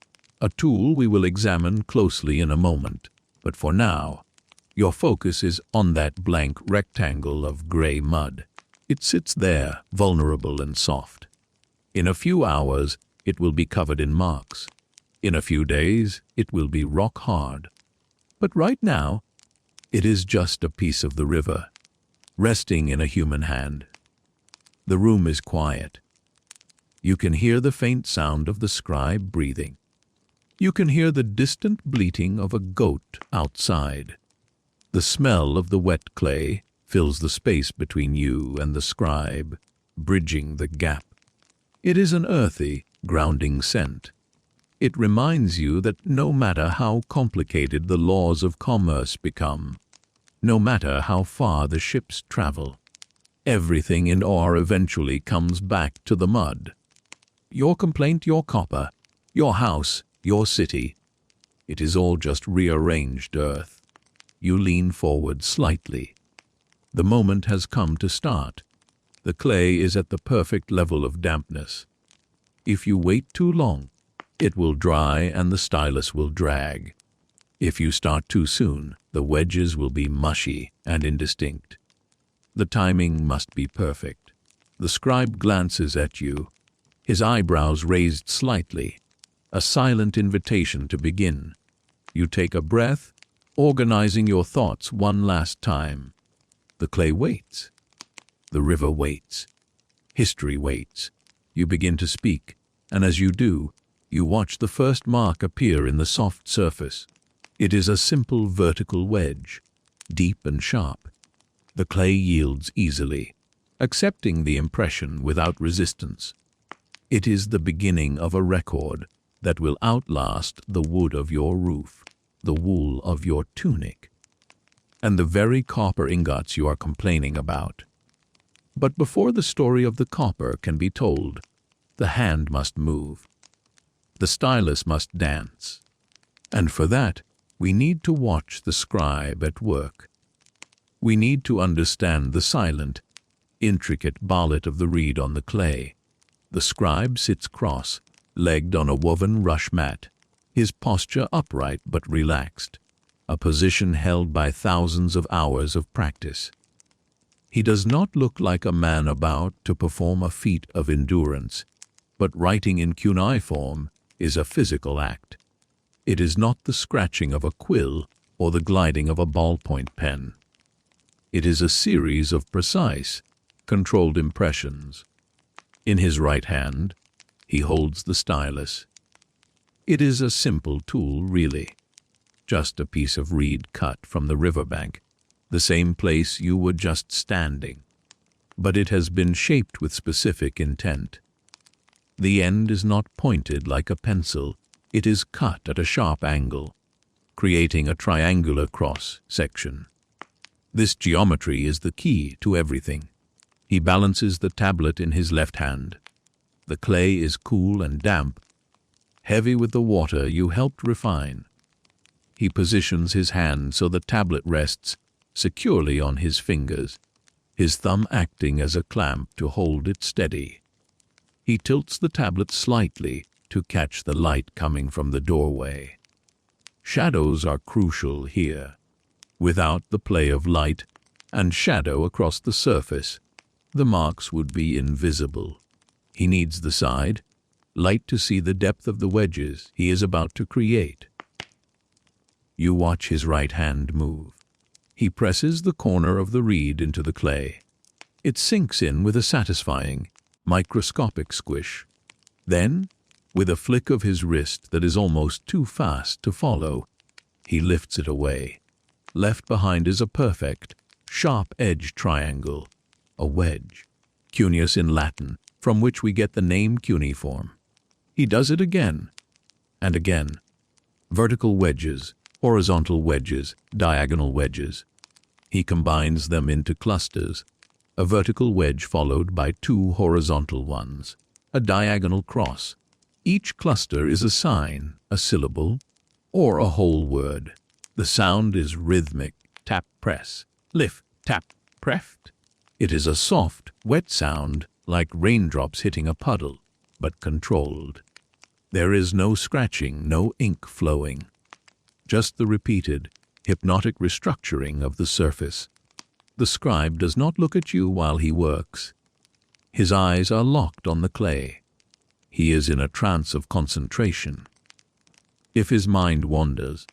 a tool we will examine closely in a moment. But for now, your focus is on that blank rectangle of gray mud. It sits there, vulnerable and soft. In a few hours, it will be covered in marks. In a few days, it will be rock hard. But right now, it is just a piece of the river, resting in a human hand. The room is quiet. You can hear the faint sound of the scribe breathing. You can hear the distant bleating of a goat outside. The smell of the wet clay fills the space between you and the scribe, bridging the gap. It is an earthy, grounding scent. It reminds you that no matter how complicated the laws of commerce become, no matter how far the ships travel, everything in ore eventually comes back to the mud. Your complaint, your copper, your house, your city. It is all just rearranged earth. You lean forward slightly. The moment has come to start. The clay is at the perfect level of dampness. If you wait too long, it will dry and the stylus will drag. If you start too soon, the wedges will be mushy and indistinct. The timing must be perfect. The scribe glances at you, his eyebrows raised slightly, a silent invitation to begin. You take a breath, organizing your thoughts one last time. The clay waits. The river waits. History waits. You begin to speak, and as you do, you watch the first mark appear in the soft surface. It is a simple vertical wedge, deep and sharp. The clay yields easily, accepting the impression without resistance. It is the beginning of a record that will outlast the wood of your roof, the wool of your tunic, and the very copper ingots you are complaining about. But before the story of the copper can be told, the hand must move. The stylus must dance. And for that, we need to watch the scribe at work. We need to understand the silent, intricate ballet of the reed on the clay. The scribe sits cross-legged on a woven rush mat, his posture upright but relaxed, a position held by thousands of hours of practice. He does not look like a man about to perform a feat of endurance, but writing in cuneiform is a physical act. It is not the scratching of a quill or the gliding of a ballpoint pen. It is a series of precise, controlled impressions. In his right hand, he holds the stylus. It is a simple tool, really. Just a piece of reed cut from the riverbank, the same place you were just standing. But it has been shaped with specific intent. The end is not pointed like a pencil. It is cut at a sharp angle, creating a triangular cross-section. This geometry is the key to everything. He balances the tablet in his left hand. The clay is cool and damp, heavy with the water you helped refine. He positions his hand so the tablet rests securely on his fingers, his thumb acting as a clamp to hold it steady. He tilts the tablet slightly to catch the light coming from the doorway. Shadows are crucial here. Without the play of light and shadow across the surface, the marks would be invisible. He needs the side, light to see the depth of the wedges he is about to create. You watch his right hand move. He presses the corner of the reed into the clay. It sinks in with a satisfying, microscopic squish. Then, with a flick of his wrist that is almost too fast to follow, he lifts it away. Left behind is a perfect, sharp-edged triangle, a wedge, cuneus in Latin, from which we get the name cuneiform. He does it again and again. Vertical wedges, horizontal wedges, diagonal wedges. He combines them into clusters, a vertical wedge followed by two horizontal ones, a diagonal cross. Each cluster is a sign, a syllable, or a whole word. The sound is rhythmic, tap, press, lift, tap, preft. It is a soft, wet sound like raindrops hitting a puddle, but controlled. There is no scratching, no ink flowing. Just the repeated, hypnotic restructuring of the surface. The scribe does not look at you while he works. His eyes are locked on the clay. He is in a trance of concentration. If his mind wanders,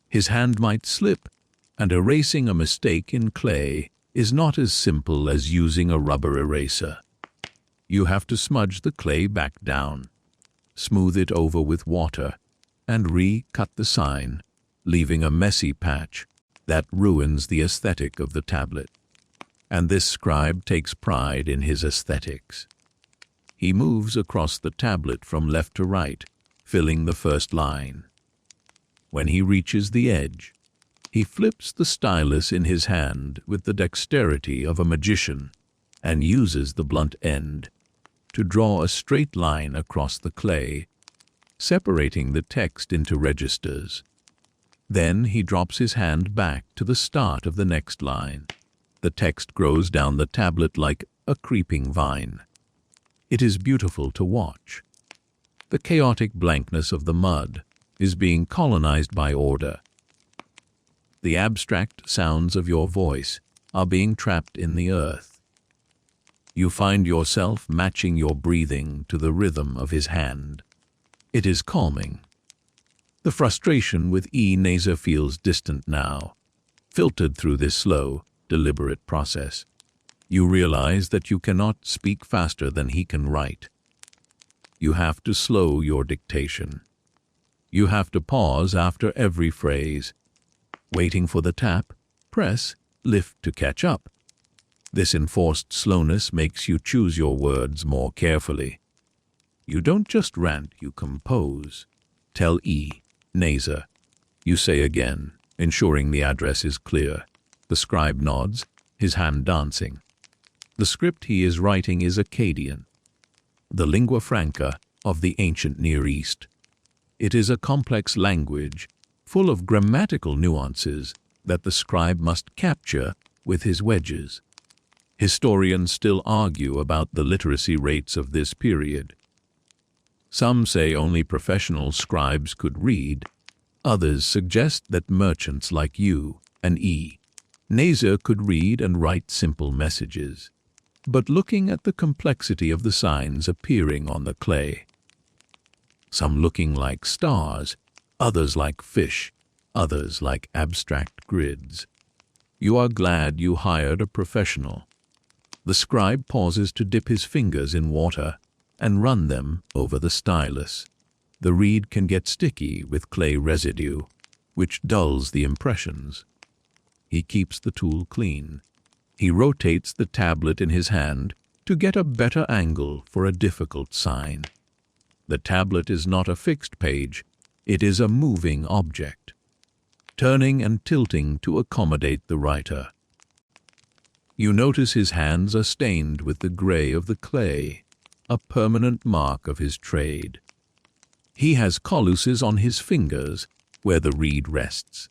his hand might slip, and erasing a mistake in clay is not as simple as using a rubber eraser. You have to smudge the clay back down, smooth it over with water, and re-cut the sign, leaving a messy patch that ruins the aesthetic of the tablet. And this scribe takes pride in his aesthetics. He moves across the tablet from left to right, filling the first line. When he reaches the edge, he flips the stylus in his hand with the dexterity of a magician and uses the blunt end to draw a straight line across the clay, separating the text into registers. Then he drops his hand back to the start of the next line. The text grows down the tablet like a creeping vine. It is beautiful to watch. The chaotic blankness of the mud is being colonized by order. The abstract sounds of your voice are being trapped in the earth. You find yourself matching your breathing to the rhythm of his hand. It is calming. The frustration with Ea-Nasir feels distant now, filtered through this slow, deliberate process. You realize that you cannot speak faster than he can write. You have to slow your dictation. You have to pause after every phrase. Waiting for the tap, press, lift to catch up. This enforced slowness makes you choose your words more carefully. You don't just rant, you compose. Tell Ea-Nasir. You say again, ensuring the address is clear. The scribe nods, his hand dancing. The script he is writing is Akkadian, the lingua franca of the ancient Near East. It is a complex language, full of grammatical nuances that the scribe must capture with his wedges. Historians still argue about the literacy rates of this period. Some say only professional scribes could read. Others suggest that merchants like you and Ea-Nasir could read and write simple messages. But looking at the complexity of the signs appearing on the clay, some looking like stars, others like fish, others like abstract grids, you are glad you hired a professional. The scribe pauses to dip his fingers in water and run them over the stylus. The reed can get sticky with clay residue, which dulls the impressions. He keeps the tool clean. He rotates the tablet in his hand to get a better angle for a difficult sign. The tablet is not a fixed page, it is a moving object, turning and tilting to accommodate the writer. You notice his hands are stained with the gray of the clay, a permanent mark of his trade. He has calluses on his fingers where the reed rests.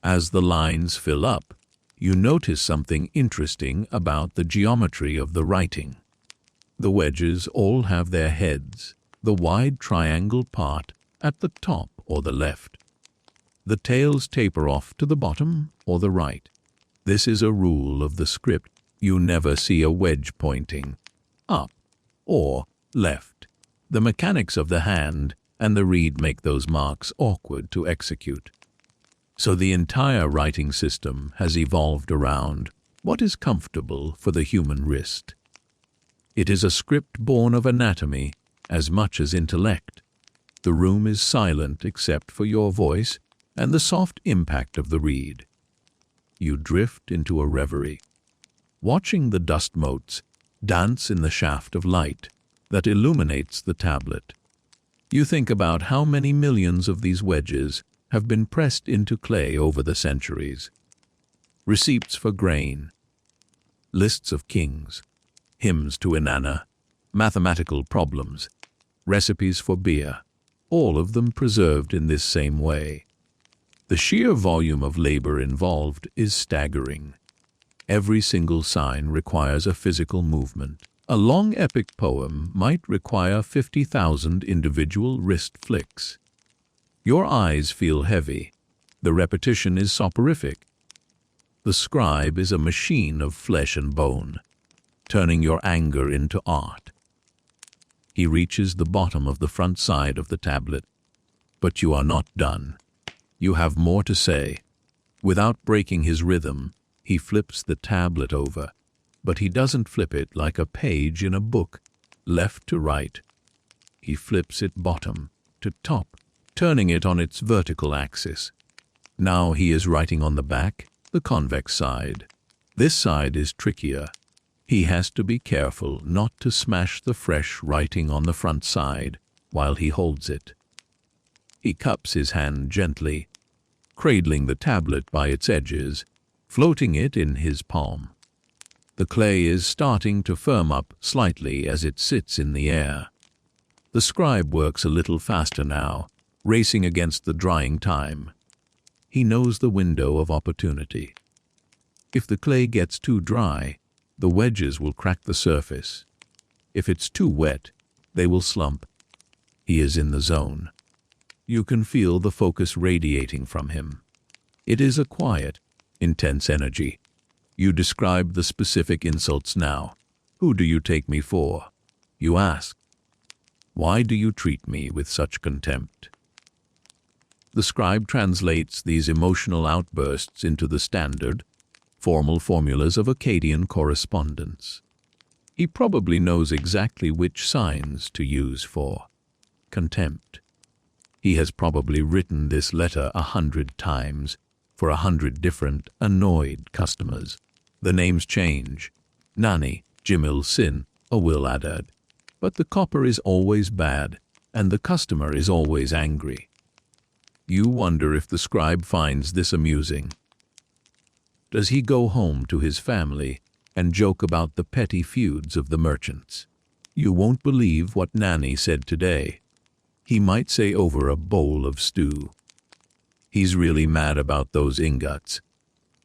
As the lines fill up, you notice something interesting about the geometry of the writing. The wedges all have their heads, the wide triangle part at the top or the left. The tails taper off to the bottom or the right. This is a rule of the script. You never see a wedge pointing up or left. The mechanics of the hand and the reed make those marks awkward to execute. So the entire writing system has evolved around what is comfortable for the human wrist. It is a script born of anatomy as much as intellect. The room is silent except for your voice and the soft impact of the reed. You drift into a reverie, watching the dust motes dance in the shaft of light that illuminates the tablet. You think about how many millions of these wedges have been pressed into clay over the centuries. Receipts for grain, lists of kings, hymns to Inanna, mathematical problems, recipes for beer, all of them preserved in this same way. The sheer volume of labor involved is staggering. Every single sign requires a physical movement. A long epic poem might require 50,000 individual wrist flicks. Your eyes feel heavy. The repetition is soporific. The scribe is a machine of flesh and bone, turning your anger into art. He reaches the bottom of the front side of the tablet, but you are not done. You have more to say. Without breaking his rhythm, he flips the tablet over, but he doesn't flip it like a page in a book, left to right. He flips it bottom to top, turning it on its vertical axis. Now he is writing on the back, the convex side. This side is trickier. He has to be careful not to smash the fresh writing on the front side while he holds it. He cups his hand gently, cradling the tablet by its edges, floating it in his palm. The clay is starting to firm up slightly as it sits in the air. The scribe works a little faster now, racing against the drying time. He knows the window of opportunity. If the clay gets too dry, the wedges will crack the surface. If it's too wet, they will slump. He is in the zone. You can feel the focus radiating from him. It is a quiet, intense energy. You describe the specific insults now. Who do you take me for? You ask. Why do you treat me with such contempt? The scribe translates these emotional outbursts into the standard, formal formulas of Akkadian correspondence. He probably knows exactly which signs to use for contempt. He has probably written this letter 100 times for 100 different annoyed customers. The names change: Nani, Jimil Sin, or Will Adad. But the copper is always bad, and the customer is always angry. You wonder if the scribe finds this amusing. Does he go home to his family and joke about the petty feuds of the merchants? You won't believe what Nani said today. He might say over a bowl of stew. He's really mad about those ingots.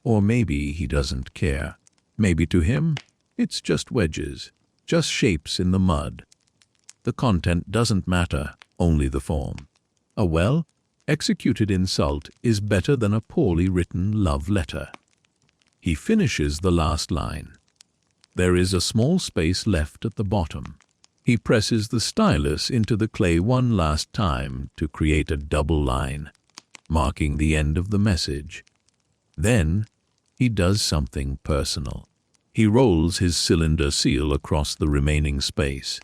Or maybe he doesn't care. Maybe to him, it's just wedges, just shapes in the mud. The content doesn't matter, only the form. A well-executed insult is better than a poorly written love letter. He finishes the last line. There is a small space left at the bottom. He presses the stylus into the clay one last time to create a double line, marking the end of the message. Then, he does something personal. He rolls his cylinder seal across the remaining space.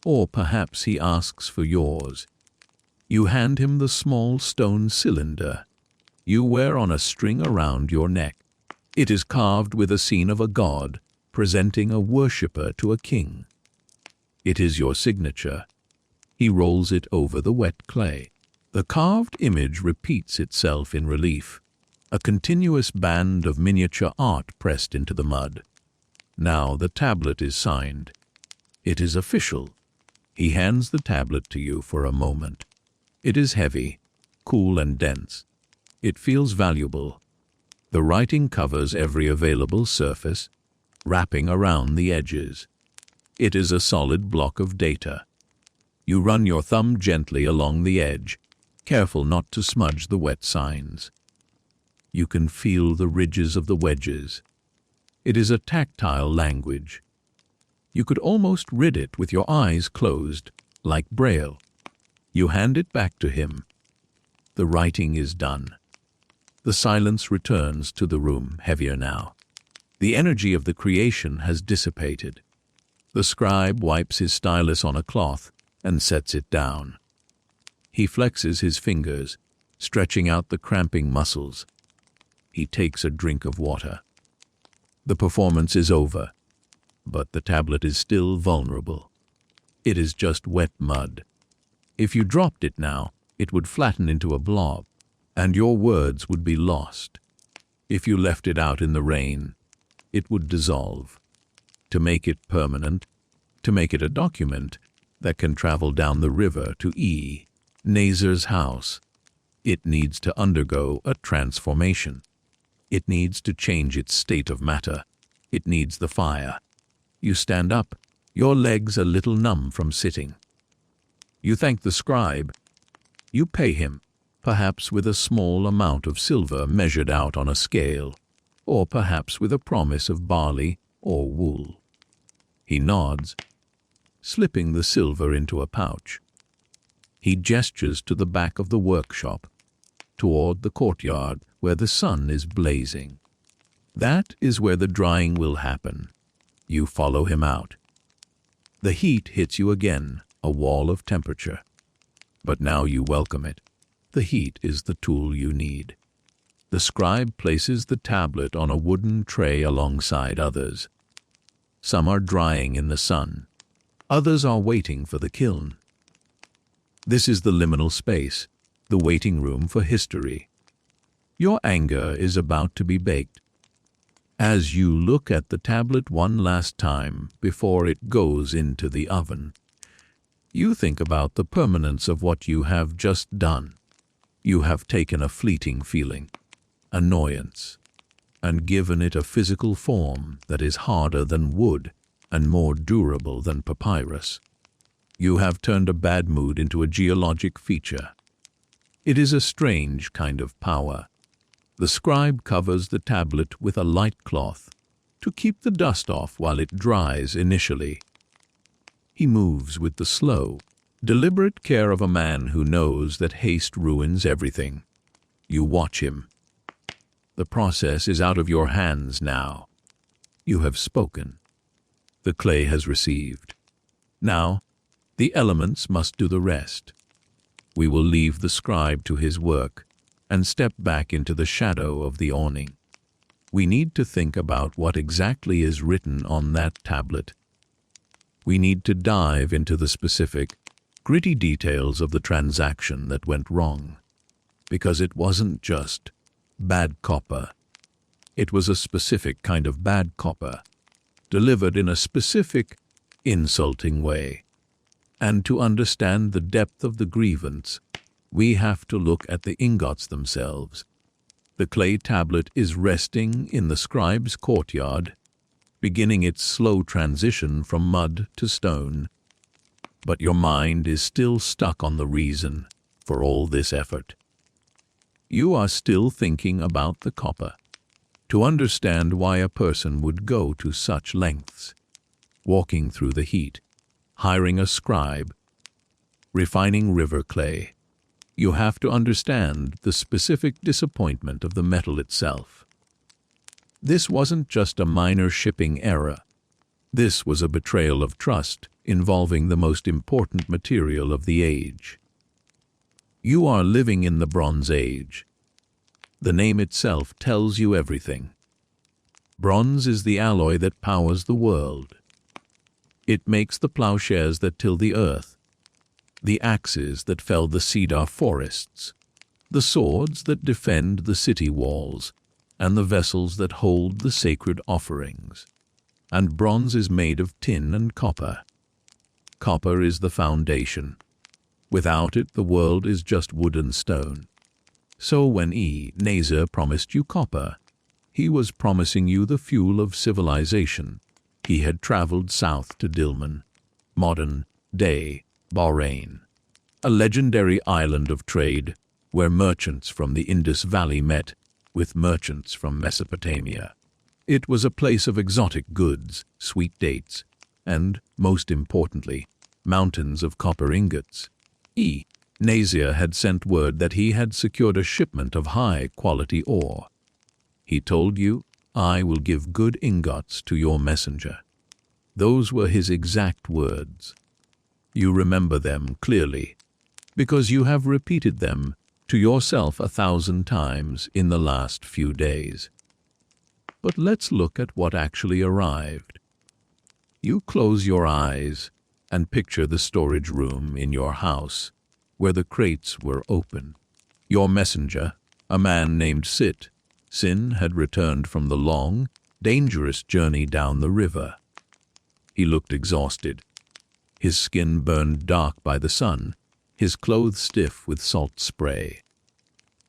Or perhaps he asks for yours. You hand him the small stone cylinder you wear on a string around your neck. It is carved with a scene of a god presenting a worshipper to a king. It is your signature. He rolls it over the wet clay. The carved image repeats itself in relief, a continuous band of miniature art pressed into the mud. Now the tablet is signed. It is official. He hands the tablet to you for a moment. It is heavy, cool and dense. It feels valuable. The writing covers every available surface, wrapping around the edges. It is a solid block of data. You run your thumb gently along the edge, careful not to smudge the wet signs. You can feel the ridges of the wedges. It is a tactile language. You could almost read it with your eyes closed, like Braille. You hand it back to him. The writing is done. The silence returns to the room, heavier now. The energy of the creation has dissipated. The scribe wipes his stylus on a cloth and sets it down. He flexes his fingers, stretching out the cramping muscles. He takes a drink of water. The performance is over, but the tablet is still vulnerable. It is just wet mud. If you dropped it now, it would flatten into a blob, and your words would be lost. If you left it out in the rain, it would dissolve. To make it permanent, to make it a document that can travel down the river to Ea-Nasir's house, it needs to undergo a transformation. It needs to change its state of matter. It needs the fire. You stand up, your legs a little numb from sitting. You thank the scribe. You pay him, perhaps with a small amount of silver measured out on a scale, or perhaps with a promise of barley or wool. He nods, slipping the silver into a pouch. He gestures to the back of the workshop, toward the courtyard where the sun is blazing. That is where the drying will happen. You follow him out. The heat hits you again, a wall of temperature. But now you welcome it. The heat is the tool you need. The scribe places the tablet on a wooden tray alongside others. Some are drying in the sun. Others are waiting for the kiln. This is the liminal space, the waiting room for history. Your anger is about to be baked. As you look at the tablet one last time before it goes into the oven, You think about the permanence of what you have just done. You have taken a fleeting feeling, annoyance, and given it a physical form that is harder than wood and more durable than papyrus. You have turned a bad mood into a geologic feature. It is a strange kind of power. The scribe covers the tablet with a light cloth to keep the dust off while it dries initially. He moves with the slow, deliberate care of a man who knows that haste ruins everything. You watch him. The process is out of your hands now. You have spoken. The clay has received. Now, the elements must do the rest. We will leave the scribe to his work and step back into the shadow of the awning. We need to think about what exactly is written on that tablet. We need to dive into the specific, gritty details of the transaction that went wrong. Because it wasn't just bad copper. It was a specific kind of bad copper, delivered in a specific, insulting way. And to understand the depth of the grievance, we have to look at the ingots themselves. The clay tablet is resting in the scribe's courtyard, beginning its slow transition from mud to stone. But your mind is still stuck on the reason for all this effort. You are still thinking about the copper. To understand why a person would go to such lengths, walking through the heat, hiring a scribe, refining river clay, you have to understand the specific disappointment of the metal itself. This wasn't just a minor shipping error. This was a betrayal of trust involving the most important material of the age. You are living in the Bronze Age. The name itself tells you everything. Bronze is the alloy that powers the world. It makes the plowshares that till the earth, the axes that fell the cedar forests, the swords that defend the city walls, and the vessels that hold the sacred offerings. And bronze is made of tin and copper. Copper is the foundation. Without it, the world is just wood and stone. So when Ea-Nasir promised you copper, he was promising you the fuel of civilization. He had traveled south to Dilmun, modern-day Bahrain, a legendary island of trade where merchants from the Indus Valley met with merchants from Mesopotamia. It was a place of exotic goods, sweet dates, and, most importantly, mountains of copper ingots. Ea-Nasir had sent word that he had secured a shipment of high-quality ore. He told you, "I will give good ingots to your messenger." Those were his exact words. You remember them clearly, because you have repeated them to yourself 1,000 times in the last few days. But let's look at what actually arrived. You close your eyes and picture the storage room in your house, where the crates were open. Your messenger, a man named Sin, had returned from the long, dangerous journey down the river. He looked exhausted. His skin burned dark by the sun, his clothes stiff with salt spray.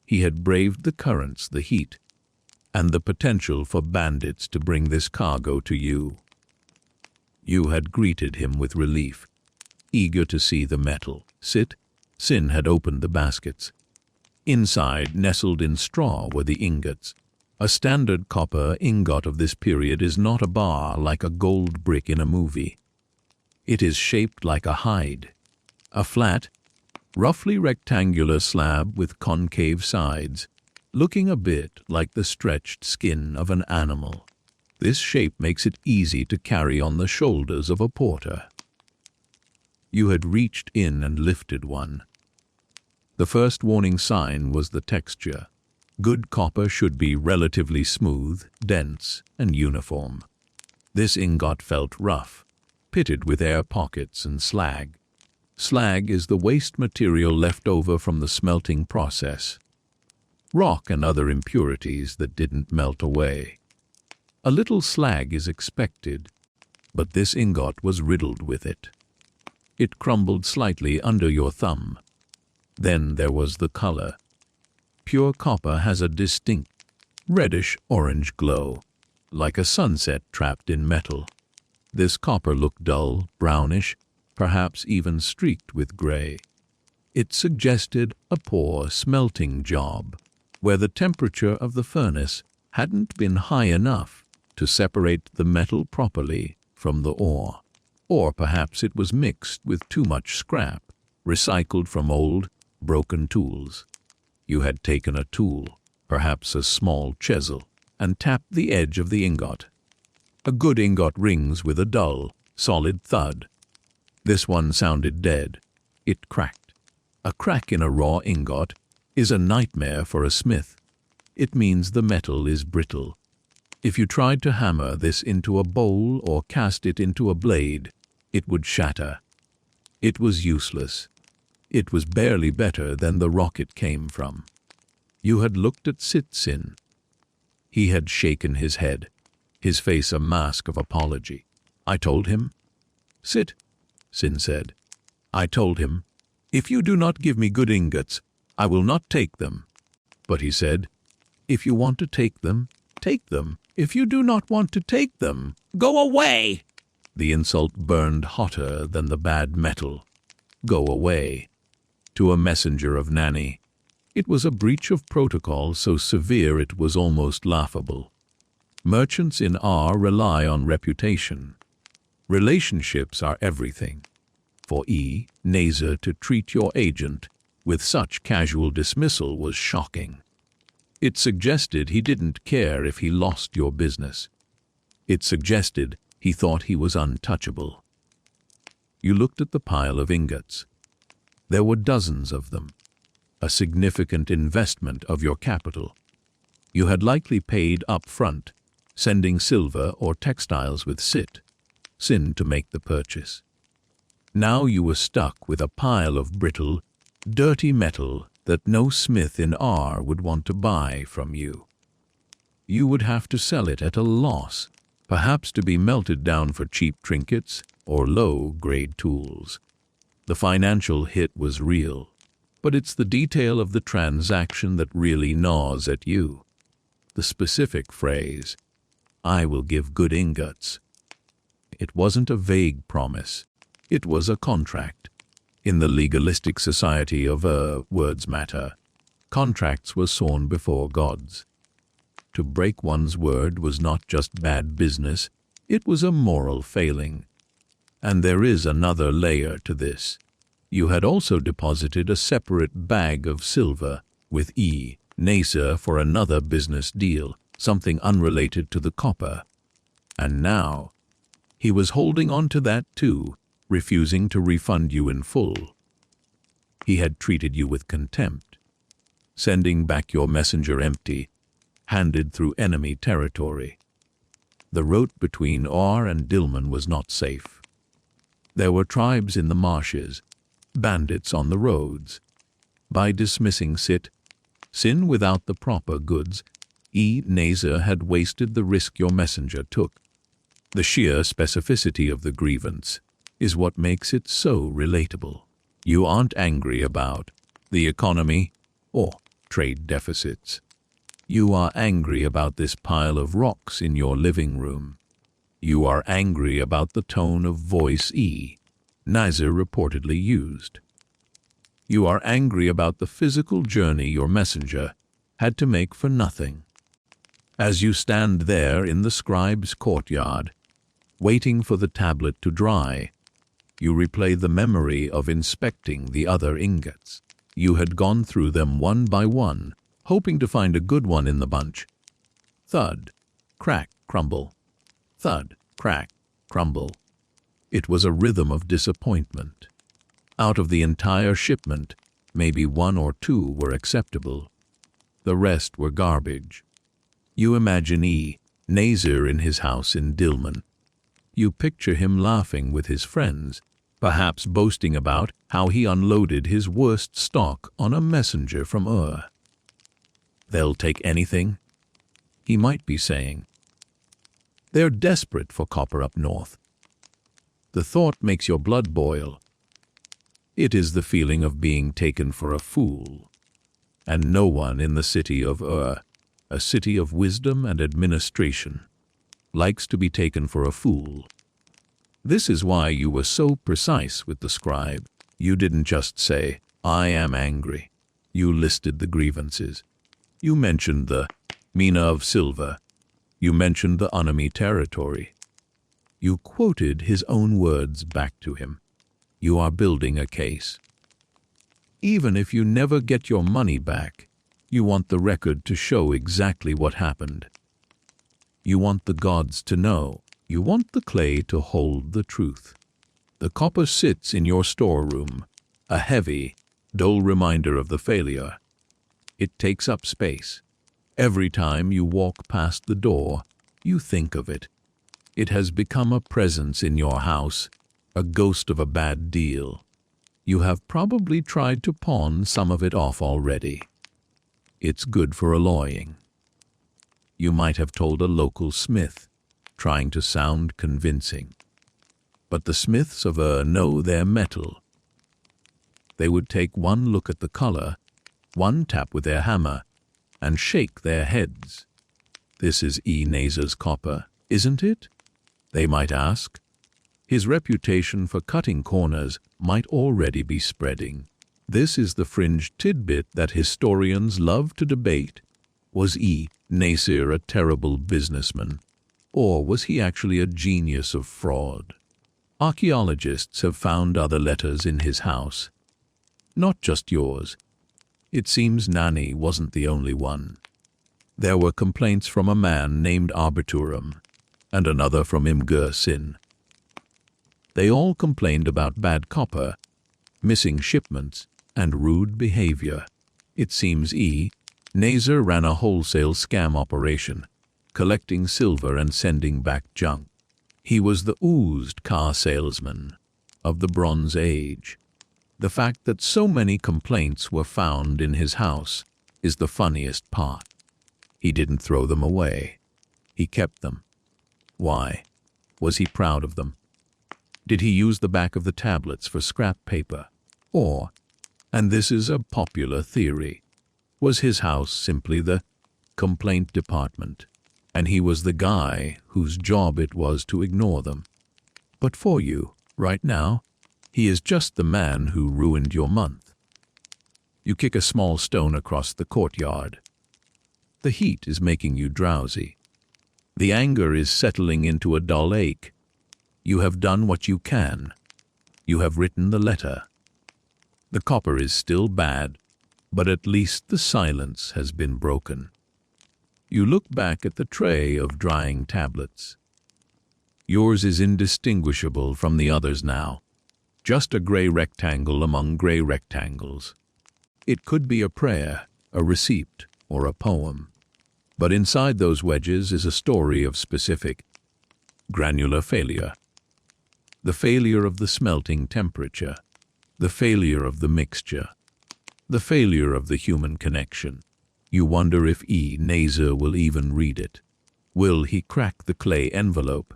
He had braved the currents, the heat, and the potential for bandits to bring this cargo to you. You had greeted him with relief, eager to see the metal. Sin had opened the baskets. Inside, nestled in straw, were the ingots. A standard copper ingot of this period is not a bar like a gold brick in a movie. It is shaped like a hide, a flat, roughly rectangular slab with concave sides, looking a bit like the stretched skin of an animal. This shape makes it easy to carry on the shoulders of a porter. You had reached in and lifted one. The first warning sign was the texture. Good copper should be relatively smooth, dense, and uniform. This ingot felt rough, pitted with air pockets and slag. Slag is the waste material left over from the smelting process. Rock and other impurities that didn't melt away. A little slag is expected, but this ingot was riddled with it. It crumbled slightly under your thumb. Then there was the color. Pure copper has a distinct reddish-orange glow, like a sunset trapped in metal. This copper looked dull, brownish, perhaps even streaked with gray. It suggested a poor smelting job, where the temperature of the furnace hadn't been high enough to separate the metal properly from the ore. Or perhaps it was mixed with too much scrap, recycled from old, broken tools. You had taken a tool, perhaps a small chisel, and tapped the edge of the ingot. A good ingot rings with a dull, solid thud. This one sounded dead. It cracked. A crack in a raw ingot is a nightmare for a smith. It means the metal is brittle. If you tried to hammer this into a bowl or cast it into a blade, it would shatter. It was useless. It was barely better than the rock it came from. You had looked at Sin. He had shaken his head, his face a mask of apology. I told him. Sit, Sin said. I told him, if you do not give me good ingots, I will not take them. But he said, if you want to take them, take them. If you do not want to take them, go away. The insult burned hotter than the bad metal. Go away. To a messenger of Nani, it was a breach of protocol so severe it was almost laughable. Merchants in R rely on reputation. Relationships are everything. For Ea-Nasir to treat your agent with such casual dismissal was shocking. It suggested he didn't care if he lost your business. It suggested he thought he was untouchable. You looked at the pile of ingots. There were dozens of them, a significant investment of your capital. You had likely paid up front, sending silver or textiles with Sin to make the purchase. Now you were stuck with a pile of brittle, dirty metal that no smith in R would want to buy from you. You would have to sell it at a loss, perhaps to be melted down for cheap trinkets or low-grade tools. The financial hit was real, but it's the detail of the transaction that really gnaws at you. The specific phrase, I will give good ingots. It wasn't a vague promise. It was a contract. In the legalistic society of words matter, contracts were sworn before gods. To break one's word was not just bad business, it was a moral failing. And there is another layer to this. You had also deposited a separate bag of silver with Ea-Nasir for another business deal, something unrelated to the copper. And now, he was holding on to that too, refusing to refund you in full. He had treated you with contempt, sending back your messenger empty, handed through enemy territory. The route between Or and Dilmun was not safe. There were tribes in the marshes, bandits on the roads. By dismissing Sin without the proper goods, Ea-Nasir had wasted the risk your messenger took. The sheer specificity of the grievance is what makes it so relatable. You aren't angry about the economy or trade deficits. You are angry about this pile of rocks in your living room. You are angry about the tone of voice Ea-Nasir reportedly used. You are angry about the physical journey your messenger had to make for nothing. As you stand there in the scribe's courtyard, waiting for the tablet to dry, you replay the memory of inspecting the other ingots. You had gone through them one by one, hoping to find a good one in the bunch. Thud, crack, crumble. Thud, crack, crumble. It was a rhythm of disappointment. Out of the entire shipment, maybe one or two were acceptable. The rest were garbage. You imagine Ea-Nasir in his house in Dilmun. You picture him laughing with his friends, perhaps boasting about how he unloaded his worst stock on a messenger from Ur. They'll take anything, he might be saying. They're desperate for copper up north. The thought makes your blood boil. It is the feeling of being taken for a fool. And no one in the city of a city of wisdom and administration, likes to be taken for a fool. This is why you were so precise with the scribe. You didn't just say, "I am angry." You listed the grievances. You mentioned the mina of silver. You mentioned the enemy territory. You quoted his own words back to him. You are building a case. Even if you never get your money back, you want the record to show exactly what happened. You want the gods to know. You want the clay to hold the truth. The copper sits in your storeroom, a heavy, dull reminder of the failure. It takes up space. Every time you walk past the door, you think of it. It has become a presence in your house, a ghost of a bad deal. You have probably tried to pawn some of it off already. It's good for alloying. You might have told a local smith, trying to sound convincing. But the smiths of know their metal. They would take one look at the color, one tap with their hammer, and shake their heads. "This is Ea-Nasir's copper, isn't it?" they might ask. His reputation for cutting corners might already be spreading. This is the fringe tidbit that historians love to debate. Was Ea-Nasir a terrible businessman, or was he actually a genius of fraud? Archaeologists have found other letters in his house. Not just yours. It seems Nani wasn't the only one. There were complaints from a man named Arbiturum and another from Imgur-Sin. They all complained about bad copper, missing shipments, and rude behavior. It seems Ea-Nasir ran a wholesale scam operation, collecting silver and sending back junk. He was the oozed car salesman of the Bronze Age. The fact that so many complaints were found in his house is the funniest part. He didn't throw them away. He kept them. Why? Was he proud of them? Did he use the back of the tablets for scrap paper? Or, and this is a popular theory, was his house simply the complaint department, and he was the guy whose job it was to ignore them? But for you, right now, he is just the man who ruined your month. You kick a small stone across the courtyard. The heat is making you drowsy. The anger is settling into a dull ache. You have done what you can. You have written the letter. The copper is still bad, but at least the silence has been broken. You look back at the tray of drying tablets. Yours is indistinguishable from the others now, just a gray rectangle among gray rectangles. It could be a prayer, a receipt, or a poem. But inside those wedges is a story of specific, granular failure. The failure of the smelting temperature, the failure of the mixture, the failure of the human connection. You wonder if Ea-Nasir will even read it. Will he crack the clay envelope?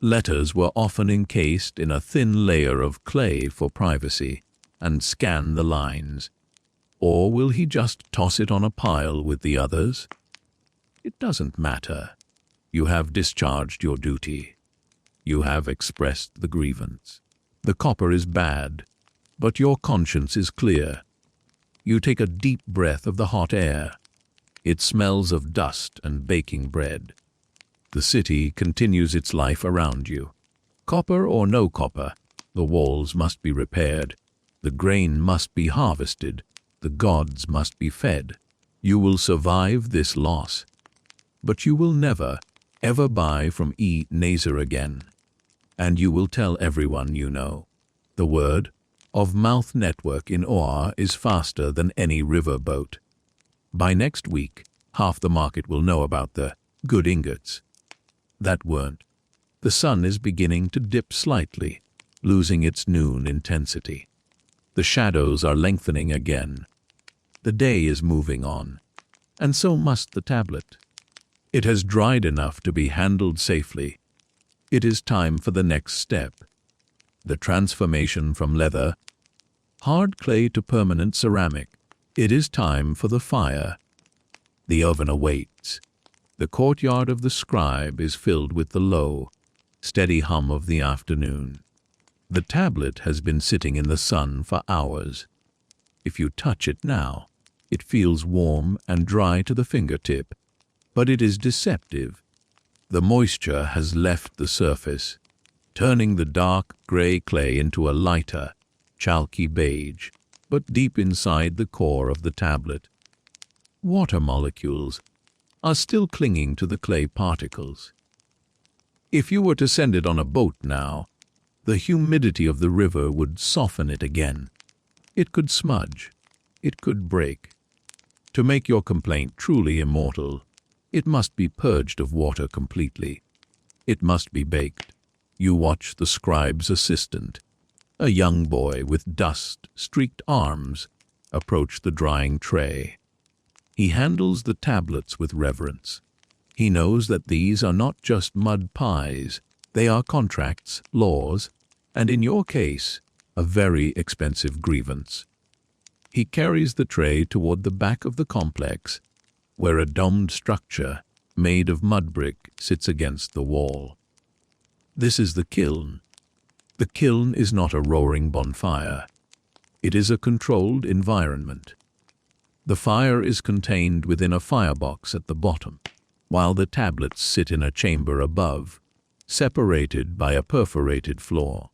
Letters were often encased in a thin layer of clay for privacy, and scan the lines. Or will he just toss it on a pile with the others? It doesn't matter. You have discharged your duty. You have expressed the grievance. The copper is bad, but your conscience is clear. You take a deep breath of the hot air. It smells of dust and baking bread. The city continues its life around you. Copper or no copper, the walls must be repaired. The grain must be harvested. The gods must be fed. You will survive this loss. But you will never, ever buy from Ea-Nasir again. And you will tell everyone you know. The word of mouth network in Oa is faster than any river boat. By next week, half the market will know about the good ingots that weren't. The sun is beginning to dip slightly, losing its noon intensity. The shadows are lengthening again. The day is moving on, and so must the tablet. It has dried enough to be handled safely. It is time for the next step, the transformation from leather Hard clay to permanent ceramic. It is time for the fire. The oven awaits. The courtyard of the scribe is filled with the low, steady hum of the afternoon. The tablet has been sitting in the sun for hours. If you touch it now, it feels warm and dry to the fingertip, but it is deceptive. The moisture has left the surface, turning the dark gray clay into a lighter, chalky beige, but deep inside the core of the tablet, water molecules are still clinging to the clay particles. If you were to send it on a boat now, the humidity of the river would soften it again. It could smudge. It could break. To make your complaint truly immortal, it must be purged of water completely. It must be baked. You watch the scribe's assistant, a young boy with dust-streaked arms, approach the drying tray. He handles the tablets with reverence. He knows that these are not just mud pies. They are contracts, laws, and in your case, a very expensive grievance. He carries the tray toward the back of the complex, where a domed structure made of mud brick sits against the wall. This is the kiln. The kiln is not a roaring bonfire. It is a controlled environment. The fire is contained within a firebox at the bottom, while the tablets sit in a chamber above, separated by a perforated floor.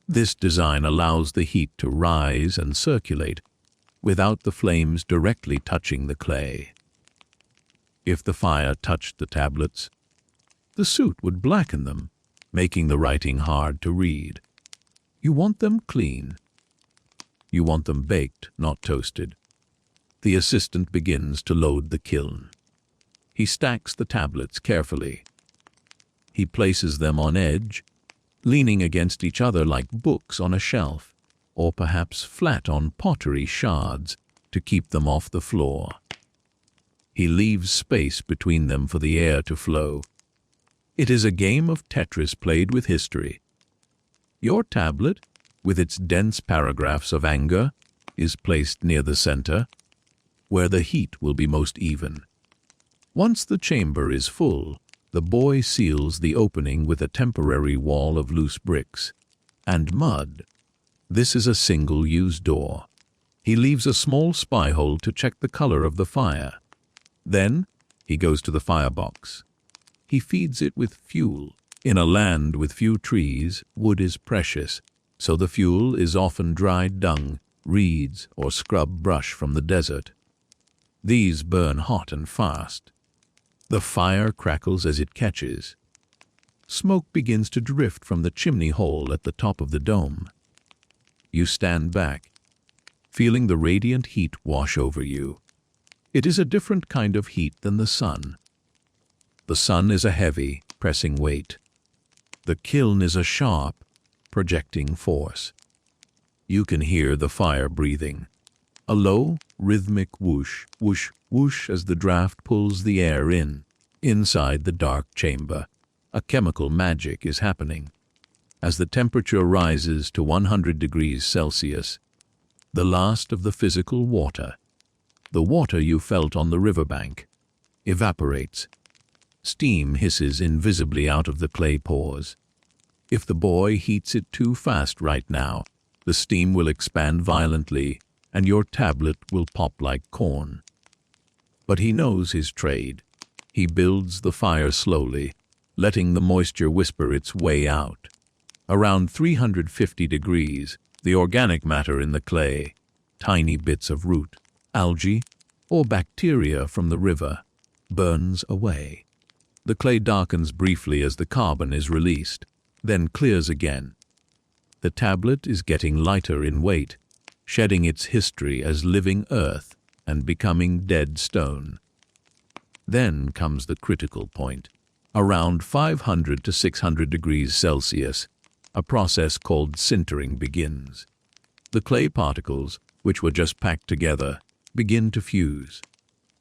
This design allows the heat to rise and circulate without the flames directly touching the clay. If the fire touched the tablets, the soot would blacken them, making the writing hard to read. You want them clean. You want them baked, not toasted. The assistant begins to load the kiln. He stacks the tablets carefully. He places them on edge, leaning against each other like books on a shelf, or perhaps flat on pottery shards to keep them off the floor. He leaves space between them for the air to flow. It is a game of Tetris played with history. Your tablet, with its dense paragraphs of anger, is placed near the center, where the heat will be most even. Once the chamber is full, the boy seals the opening with a temporary wall of loose bricks and mud. This is a single-use door. He leaves a small spy hole to check the color of the fire. Then he goes to the firebox. He feeds it with fuel. In a land with few trees, wood is precious, so the fuel is often dried dung, reeds, or scrub brush from the desert. These burn hot and fast. The fire crackles as it catches. Smoke begins to drift from the chimney hole at the top of the dome. You stand back, feeling the radiant heat wash over you. It is a different kind of heat than the sun. The sun is a heavy, pressing weight. The kiln is a sharp, projecting force. You can hear the fire breathing. A low, rhythmic whoosh, whoosh, whoosh as the draft pulls the air in. Inside the dark chamber, a chemical magic is happening. As the temperature rises to 100 degrees Celsius, the last of the physical water, the water you felt on the riverbank, evaporates. Steam hisses invisibly out of the clay pores. If the boy heats it too fast right now, the steam will expand violently and your tablet will pop like corn. But he knows his trade. He builds the fire slowly, letting the moisture whisper its way out. Around 350 degrees, the organic matter in the clay, tiny bits of root, algae, or bacteria from the river, burns away. The clay darkens briefly as the carbon is released, then clears again. The tablet is getting lighter in weight, shedding its history as living earth and becoming dead stone. Then comes the critical point. Around 500 to 600 degrees Celsius, a process called sintering begins. The clay particles, which were just packed together, begin to fuse.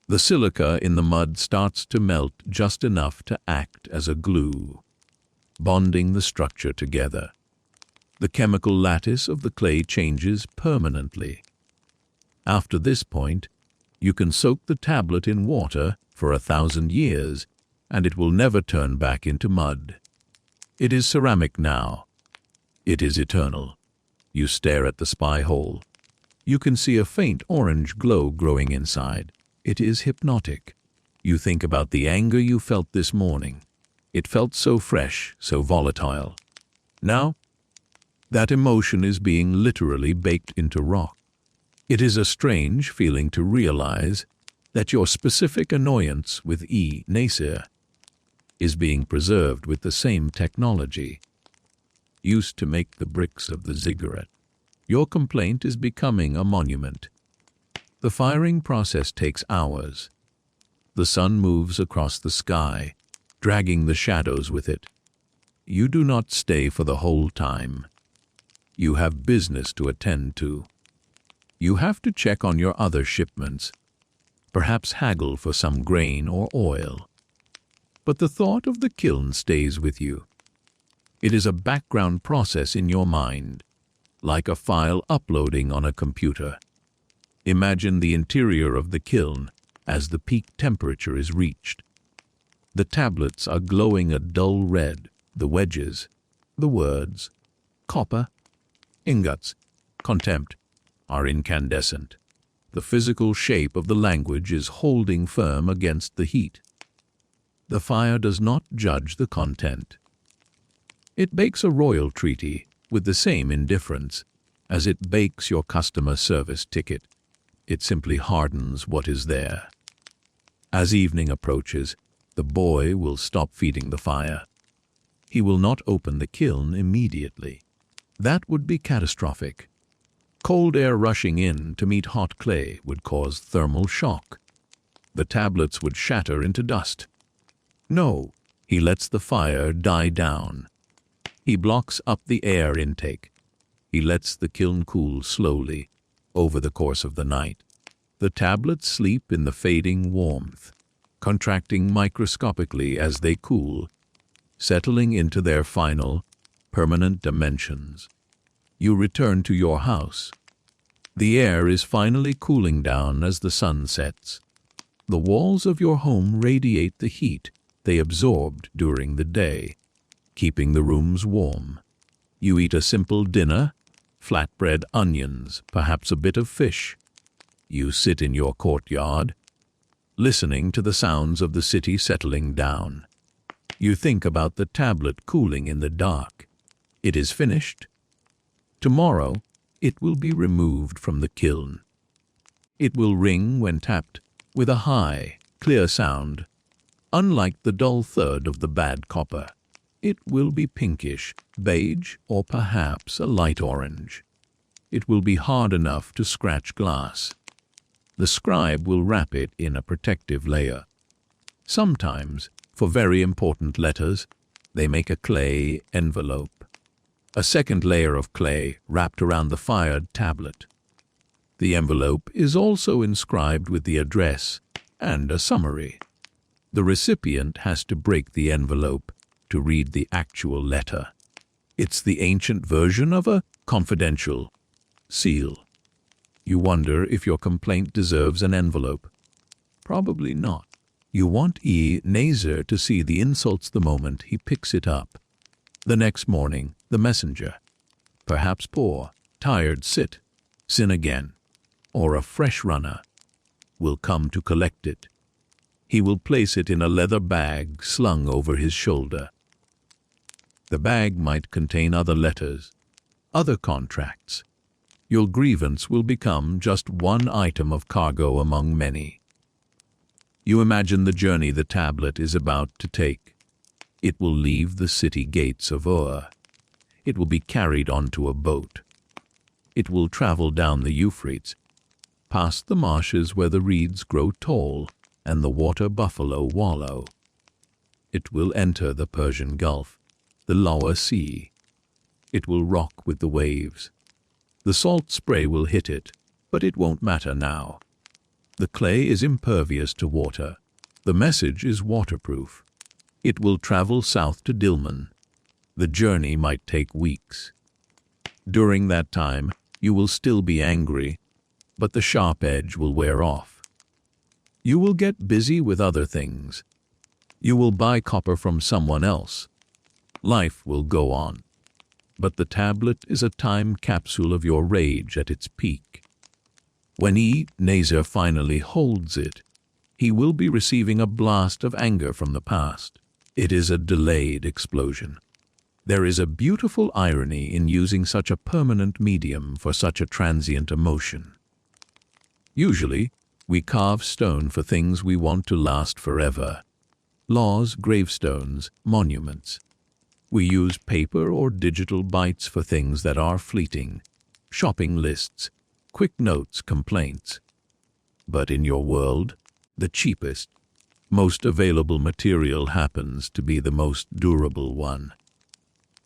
The silica in the mud starts to melt just enough to act as a glue, bonding the structure together. The chemical lattice of the clay changes permanently. After this point, you can soak the tablet in water for 1,000 years, and it will never turn back into mud. It is ceramic now. It is eternal. You stare at the spy hole. You can see a faint orange glow growing inside. It is hypnotic. You think about the anger you felt this morning. It felt so fresh, so volatile. Now, that emotion is being literally baked into rock. It is a strange feeling to realize that your specific annoyance with Ea-Nasir is being preserved with the same technology used to make the bricks of the ziggurat. Your complaint is becoming a monument. The firing process takes hours. The sun moves across the sky, dragging the shadows with it. You do not stay for the whole time. You have business to attend to. You have to check on your other shipments, perhaps haggle for some grain or oil. But the thought of the kiln stays with you. It is a background process in your mind, like a file uploading on a computer. Imagine the interior of the kiln as the peak temperature is reached. The tablets are glowing a dull red, the wedges, the words, copper, ingots, contempt, are incandescent. The physical shape of the language is holding firm against the heat. The fire does not judge the content. It bakes a royal treaty with the same indifference as it bakes your customer service ticket. It simply hardens what is there. As evening approaches, the boy will stop feeding the fire. He will not open the kiln immediately. That would be catastrophic. Cold air rushing in to meet hot clay would cause thermal shock. The tablets would shatter into dust. No, he lets the fire die down. He blocks up the air intake. He lets the kiln cool slowly over the course of the night. The tablets sleep in the fading warmth, contracting microscopically as they cool, settling into their final, permanent dimensions. You return to your house. The air is finally cooling down as the sun sets. The walls of your home radiate the heat they absorbed during the day, keeping the rooms warm. You eat a simple dinner, flatbread, onions, perhaps a bit of fish. You sit in your courtyard, listening to the sounds of the city settling down. You think about the tablet cooling in the dark. It is finished. Tomorrow, it will be removed from the kiln. It will ring when tapped with a high, clear sound. Unlike the dull thud of the bad copper, it will be pinkish, beige, or perhaps a light orange. It will be hard enough to scratch glass. The scribe will wrap it in a protective layer. Sometimes, for very important letters, they make a clay envelope. A second layer of clay wrapped around the fired tablet. The envelope is also inscribed with the address and a summary. The recipient has to break the envelope to read the actual letter. It's the ancient version of a confidential seal. You wonder if your complaint deserves an envelope. Probably not. You want Ea-Nasir to see the insults the moment he picks it up. The next morning, the messenger, perhaps poor, tired, sin again, or a fresh runner, will come to collect it. He will place it in a leather bag slung over his shoulder. The bag might contain other letters, other contracts. Your grievance will become just one item of cargo among many. You imagine the journey the tablet is about to take. It will leave the city gates of Ur. It will be carried onto a boat. It will travel down the Euphrates, past the marshes where the reeds grow tall and the water buffalo wallow. It will enter the Persian Gulf, the lower sea. It will rock with the waves. The salt spray will hit it, but it won't matter now. The clay is impervious to water. The message is waterproof. It will travel south to Dilmun. The journey might take weeks. During that time, you will still be angry, but the sharp edge will wear off. You will get busy with other things. You will buy copper from someone else. Life will go on. But the tablet is a time capsule of your rage at its peak. When Ea-Nasir finally holds it, he will be receiving a blast of anger from the past. It is a delayed explosion. There is a beautiful irony in using such a permanent medium for such a transient emotion. Usually, we carve stone for things we want to last forever. Laws, gravestones, monuments. We use paper or digital bytes for things that are fleeting. Shopping lists, quick notes, complaints. But in your world, the cheapest, most available material happens to be the most durable one.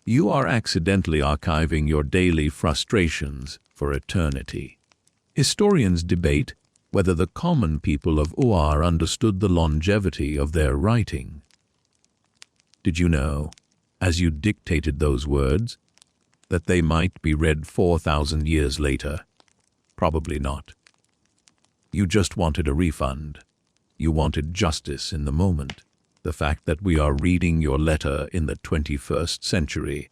You are accidentally archiving your daily frustrations for eternity. Historians debate whether the common people of Ur understood the longevity of their writing. Did you know, as you dictated those words, that they might be read 4,000 years later? Probably not. You just wanted a refund. You wanted justice in the moment. The fact that we are reading your letter in the 21st century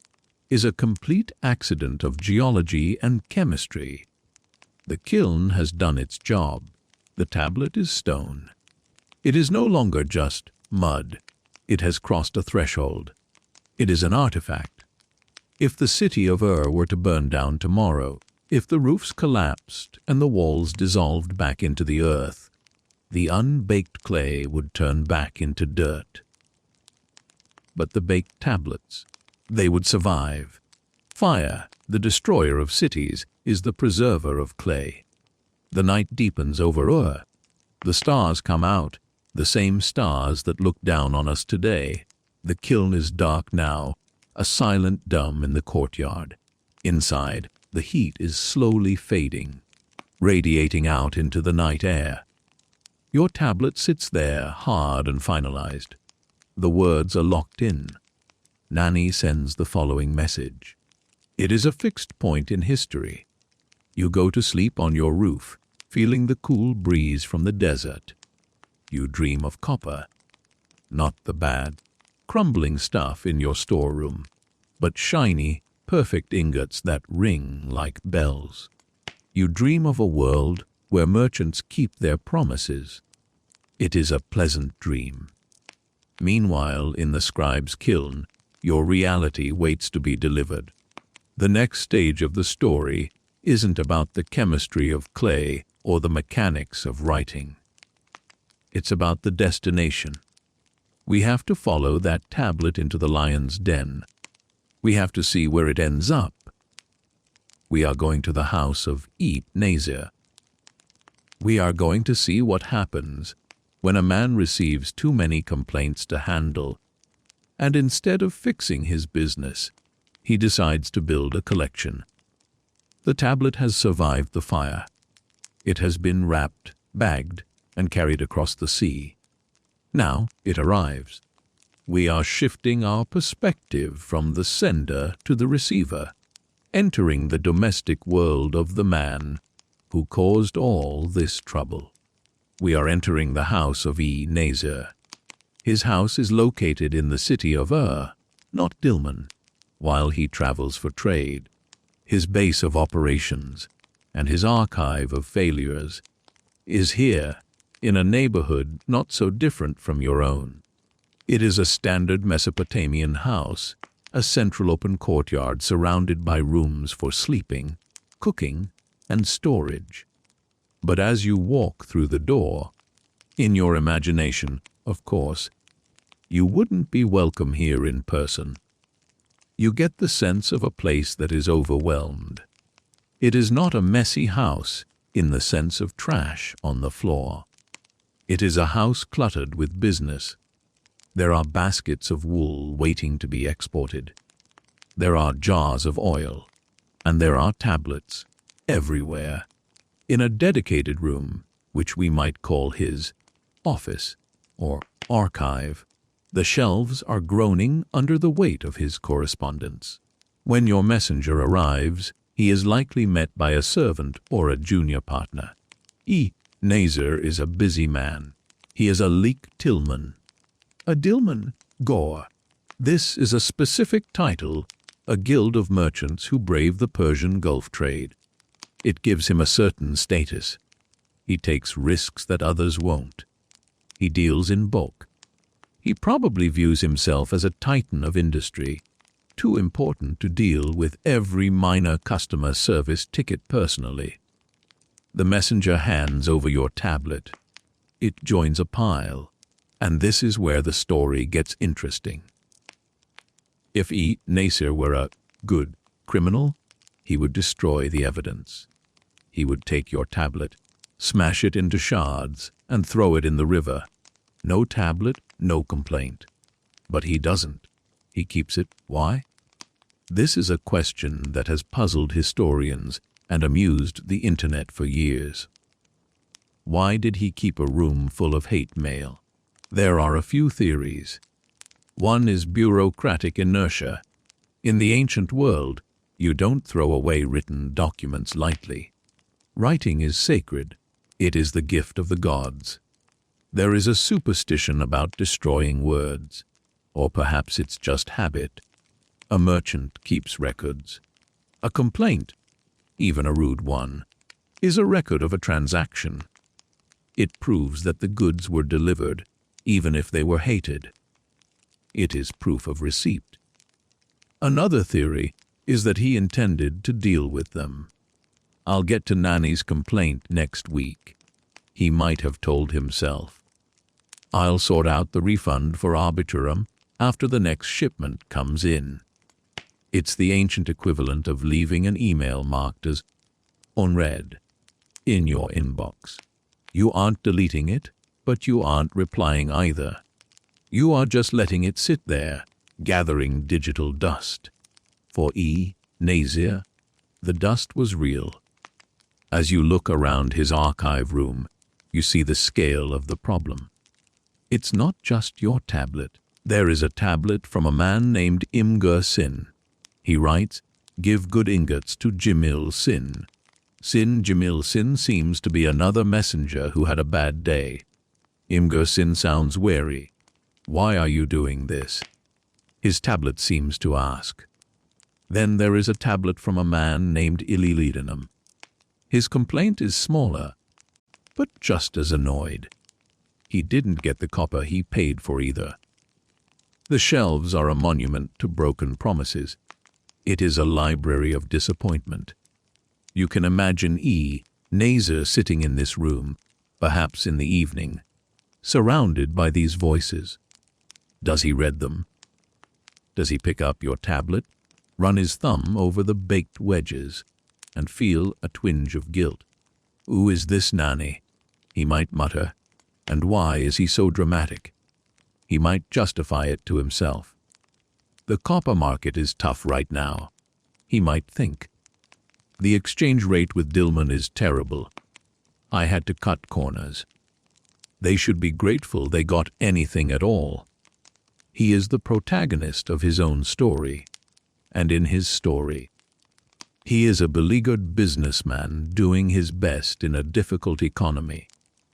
is a complete accident of geology and chemistry. The kiln has done its job. The tablet is stone. It is no longer just mud. It has crossed a threshold. It is an artifact. If the city of Ur were to burn down tomorrow, if the roofs collapsed and the walls dissolved back into the earth, the unbaked clay would turn back into dirt. But the baked tablets, they would survive. Fire, the destroyer of cities, is the preserver of clay. The night deepens over Ur. The stars come out, the same stars that look down on us today. The kiln is dark now, a silent dome in the courtyard. Inside, the heat is slowly fading, radiating out into the night air. Your tablet sits there, hard and finalized. The words are locked in. Nani sends the following message. It is a fixed point in history. You go to sleep on your roof, feeling the cool breeze from the desert. You dream of copper, not the bad, crumbling stuff in your storeroom, but shiny, perfect ingots that ring like bells. You dream of a world where merchants keep their promises. It is a pleasant dream. Meanwhile, in the scribe's kiln, your reality waits to be delivered. The next stage of the story isn't about the chemistry of clay or the mechanics of writing. It's about the destination. We have to follow that tablet into the lion's den. We have to see where it ends up. We are going to the house of Ea-Nasir. We are going to see what happens when a man receives too many complaints to handle, and instead of fixing his business, he decides to build a collection. The tablet has survived the fire. It has been wrapped, bagged, and carried across the sea. Now it arrives. We are shifting our perspective from the sender to the receiver, entering the domestic world of the man who caused all this trouble. We are entering the house of Ea-Nasir. His house is located in the city of Ur, not Dilmun, while he travels for trade. His base of operations and his archive of failures is here, in a neighborhood not so different from your own. It is a standard Mesopotamian house, a central open courtyard surrounded by rooms for sleeping, cooking, and storage. But as you walk through the door, in your imagination, of course, you wouldn't be welcome here in person. You get the sense of a place that is overwhelmed. It is not a messy house in the sense of trash on the floor. It is a house cluttered with business. There are baskets of wool waiting to be exported. There are jars of oil, and there are tablets everywhere. In a dedicated room, which we might call his office or archive, the shelves are groaning under the weight of his correspondence. When your messenger arrives, he is likely met by a servant or a junior partner. Ea-Nasir is a busy man. He is a leek tillman. A dillman, Gore. This is a specific title, a guild of merchants who brave the Persian Gulf trade. It gives him a certain status. He takes risks that others won't. He deals in bulk. He probably views himself as a titan of industry, too important to deal with every minor customer service ticket personally. The messenger hands over your tablet. It joins a pile, and this is where the story gets interesting. If Ea-Nasir were a good criminal, he would destroy the evidence. He would take your tablet, smash it into shards, and throw it in the river. No tablet, no complaint. But he doesn't. He keeps it. Why? This is a question that has puzzled historians and amused the internet for years. Why did he keep a room full of hate mail? There are a few theories. One is bureaucratic inertia. In the ancient world, you don't throw away written documents lightly. Writing is sacred. It is the gift of the gods. There is a superstition about destroying words, or perhaps it's just habit. A merchant keeps records. A complaint, even a rude one, is a record of a transaction. It proves that the goods were delivered, even if they were hated. It is proof of receipt. Another theory is that he intended to deal with them. I'll get to Nanny's complaint next week. He might have told himself. I'll sort out the refund for arbitrum after the next shipment comes in. It's the ancient equivalent of leaving an email marked as unread in your inbox. You aren't deleting it, but you aren't replying either. You are just letting it sit there, gathering digital dust. For Ea-Nasir, the dust was real. As you look around his archive room, you see the scale of the problem. It's not just your tablet. There is a tablet from a man named Sin. He writes, "Give good ingots to Sin." Sin seems to be another messenger who had a bad day. Sin sounds wary. Why are you doing this? His tablet seems to ask. Then there is a tablet from a man named Ililidanum. His complaint is smaller, but just as annoyed. He didn't get the copper he paid for either. The shelves are a monument to broken promises. It is a library of disappointment. You can imagine Ea-Nasir sitting in this room, perhaps in the evening, surrounded by these voices. Does he read them? Does he pick up your tablet, run his thumb over the baked wedges, and feel a twinge of guilt? "Who is this Nanny?" he might mutter. And why is he so dramatic? He might justify it to himself. The copper market is tough right now, he might think. The exchange rate with Dillman is terrible. I had to cut corners. They should be grateful they got anything at all. He is the protagonist of his own story, and in his story, he is a beleaguered businessman doing his best in a difficult economy.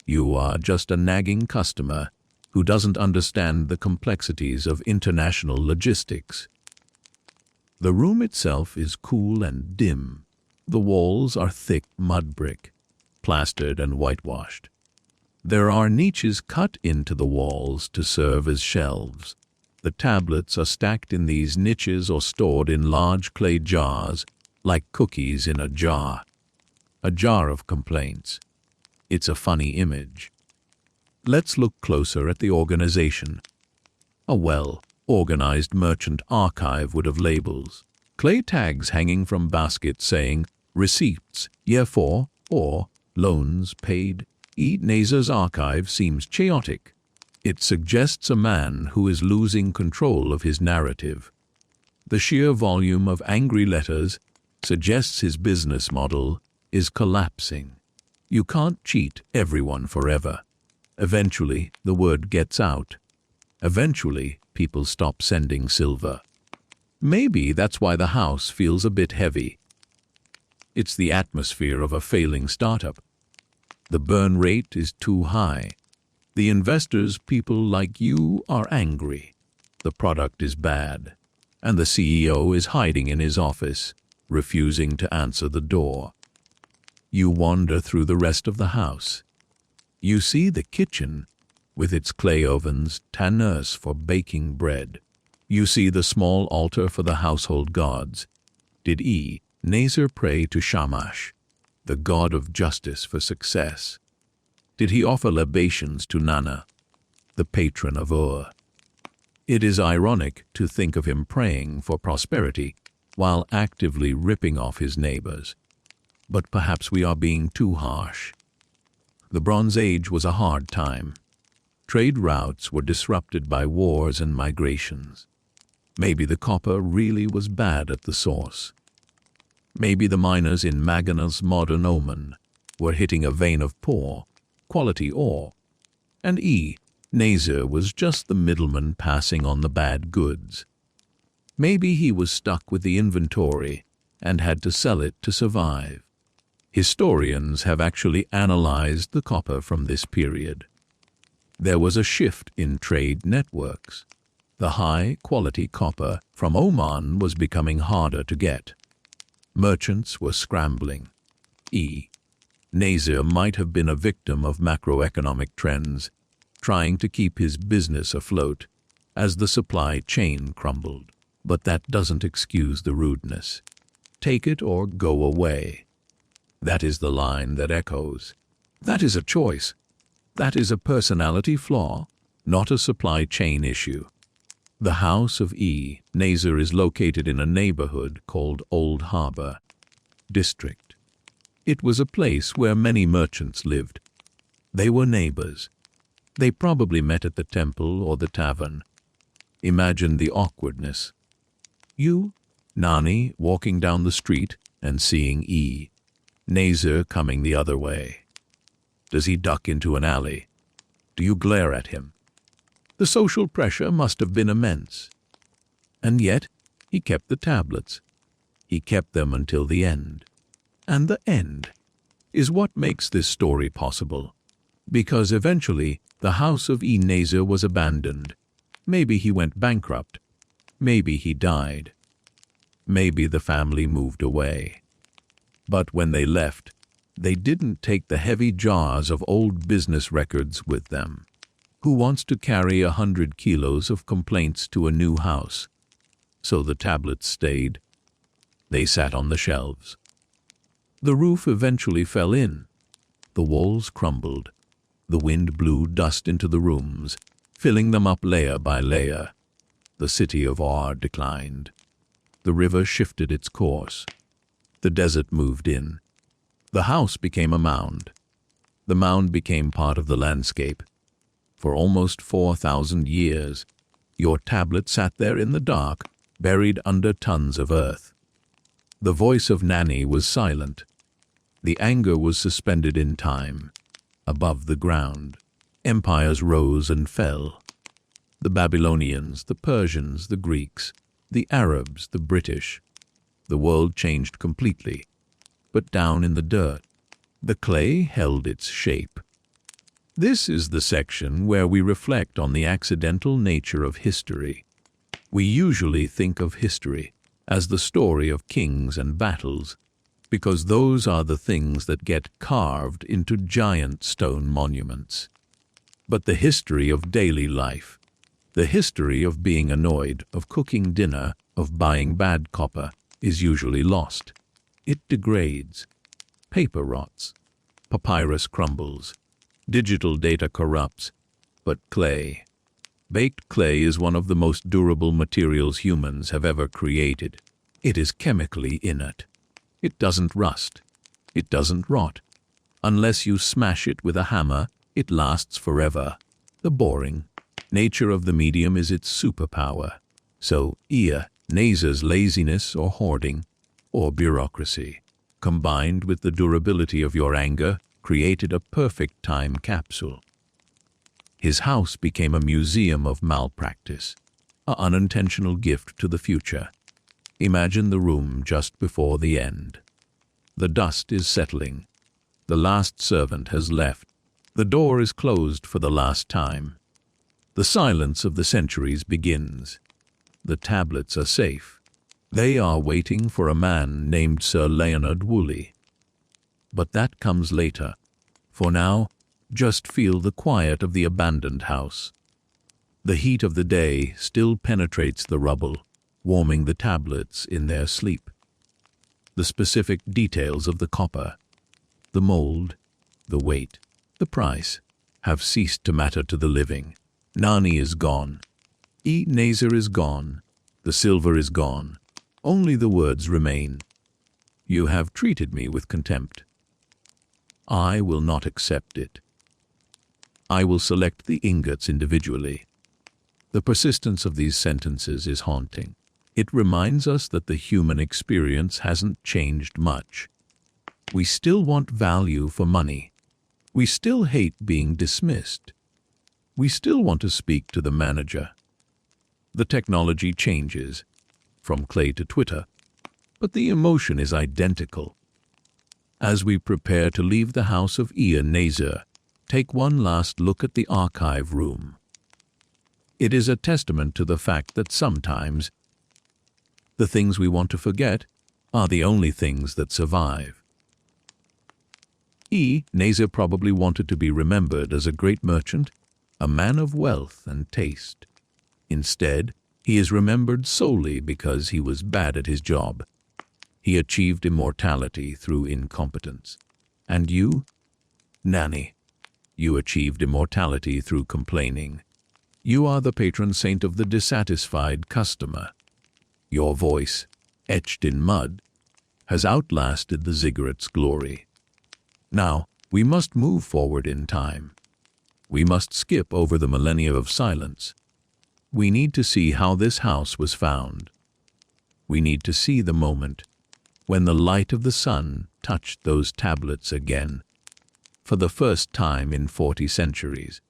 You are just a nagging customer who doesn't understand the complexities of international logistics. The room itself is cool and dim. The walls are thick mud brick, plastered and whitewashed. There are niches cut into the walls to serve as shelves. The tablets are stacked in these niches or stored in large clay jars, like cookies in a jar of complaints. It's a funny image. Let's look closer at the organization. A well-organized merchant archive would have labels, clay tags hanging from baskets saying receipts, year for, or loans paid. Ea-Nasir's archive seems chaotic. It suggests a man who is losing control of his narrative. The sheer volume of angry letters suggests his business model is collapsing. You can't cheat everyone forever. Eventually, the word gets out. Eventually, people stop sending silver. Maybe that's why the house feels a bit heavy. It's the atmosphere of a failing startup. The burn rate is too high. The investors, people like you, are angry. The product is bad. And the CEO is hiding in his office, refusing to answer the door. You wander through the rest of the house. You see the kitchen, with its clay ovens, tanneurs for baking bread. You see the small altar for the household gods. Did Ea-Nasir pray to Shamash, the god of justice for success? Did he offer libations to Nana, the patron of Ur? It is ironic to think of him praying for prosperity while actively ripping off his neighbors. But perhaps we are being too harsh. The Bronze Age was a hard time. Trade routes were disrupted by wars and migrations. Maybe the copper really was bad at the source. Maybe the miners in Magan's modern Oman were hitting a vein of poor, quality ore, and Ea-Nasir was just the middleman passing on the bad goods. Maybe he was stuck with the inventory and had to sell it to survive. Historians have actually analyzed the copper from this period. There was a shift in trade networks. The high-quality copper from Oman was becoming harder to get. Merchants were scrambling. Ea-Nasir might have been a victim of macroeconomic trends, trying to keep his business afloat as the supply chain crumbled. But that doesn't excuse the rudeness. Take it or go away. That is the line that echoes. That is a choice. That is a personality flaw, not a supply chain issue. The house of Ea-Nasir is located in a neighborhood called Old Harbor District. It was a place where many merchants lived. They were neighbors. They probably met at the temple or the tavern. Imagine the awkwardness. You, Nani, walking down the street and seeing Ea-Nasir coming the other way. Does he duck into an alley? Do you glare at him? The social pressure must have been immense. And yet, he kept the tablets. He kept them until the end. And the end is what makes this story possible. Because eventually, the house of Ea-Nasir was abandoned. Maybe he went bankrupt. Maybe he died. Maybe the family moved away. But when they left, they didn't take the heavy jars of old business records with them. Who wants to carry 100 kilos of complaints to a new house? So the tablets stayed. They sat on the shelves. The roof eventually fell in. The walls crumbled. The wind blew dust into the rooms, filling them up layer by layer. The city of Ur declined. The river shifted its course. The desert moved in. The house became a mound. The mound became part of the landscape. For almost 4,000 years, your tablet sat there in the dark, buried under tons of earth. The voice of Nani was silent. The anger was suspended in time. Above the ground, empires rose and fell. The Babylonians, the Persians, the Greeks, the Arabs, the British. The world changed completely. But down in the dirt, the clay held its shape. This is the section where we reflect on the accidental nature of history. We usually think of history as the story of kings and battles, because those are the things that get carved into giant stone monuments. But the history of daily life, the history of being annoyed, of cooking dinner, of buying bad copper, is usually lost. It degrades. Paper rots. Papyrus crumbles. Digital data corrupts. But clay. Baked clay is one of the most durable materials humans have ever created. It is chemically inert. It doesn't rust. It doesn't rot. Unless you smash it with a hammer, it lasts forever. The boring nature of the medium is its superpower. So Ea-Nasir's laziness or hoarding or bureaucracy, combined with the durability of your anger, created a perfect time capsule. His house became a museum of malpractice, an unintentional gift to the future. Imagine the room just before the end. The dust is settling. The last servant has left. The door is closed for the last time. The silence of the centuries begins. The tablets are safe. They are waiting for a man named Sir Leonard Woolley. But that comes later. For now, just feel the quiet of the abandoned house. The heat of the day still penetrates the rubble, warming the tablets in their sleep. The specific details of the copper, the mold, the weight, the price, have ceased to matter to the living. Nani is gone. Ea-Nasir is gone. The silver is gone. Only the words remain. You have treated me with contempt. I will not accept it. I will select the ingots individually. The persistence of these sentences is haunting. It reminds us that the human experience hasn't changed much. We still want value for money. We still hate being dismissed. We still want to speak to the manager. The technology changes, from clay to Twitter, but the emotion is identical. As we prepare to leave the house of Ea-Nasir, take one last look at the archive room. It is a testament to the fact that sometimes the things we want to forget are the only things that survive. Ea-Nasir probably wanted to be remembered as a great merchant, a man of wealth and taste. Instead, he is remembered solely because he was bad at his job. He achieved immortality through incompetence. And you, Nani, you achieved immortality through complaining. You are the patron saint of the dissatisfied customer. Your voice, etched in mud, has outlasted the ziggurat's glory. Now, we must move forward in time. We must skip over the millennia of silence. We need to see how this house was found. We need to see the moment when the light of the sun touched those tablets again, for the first time in 40 centuries.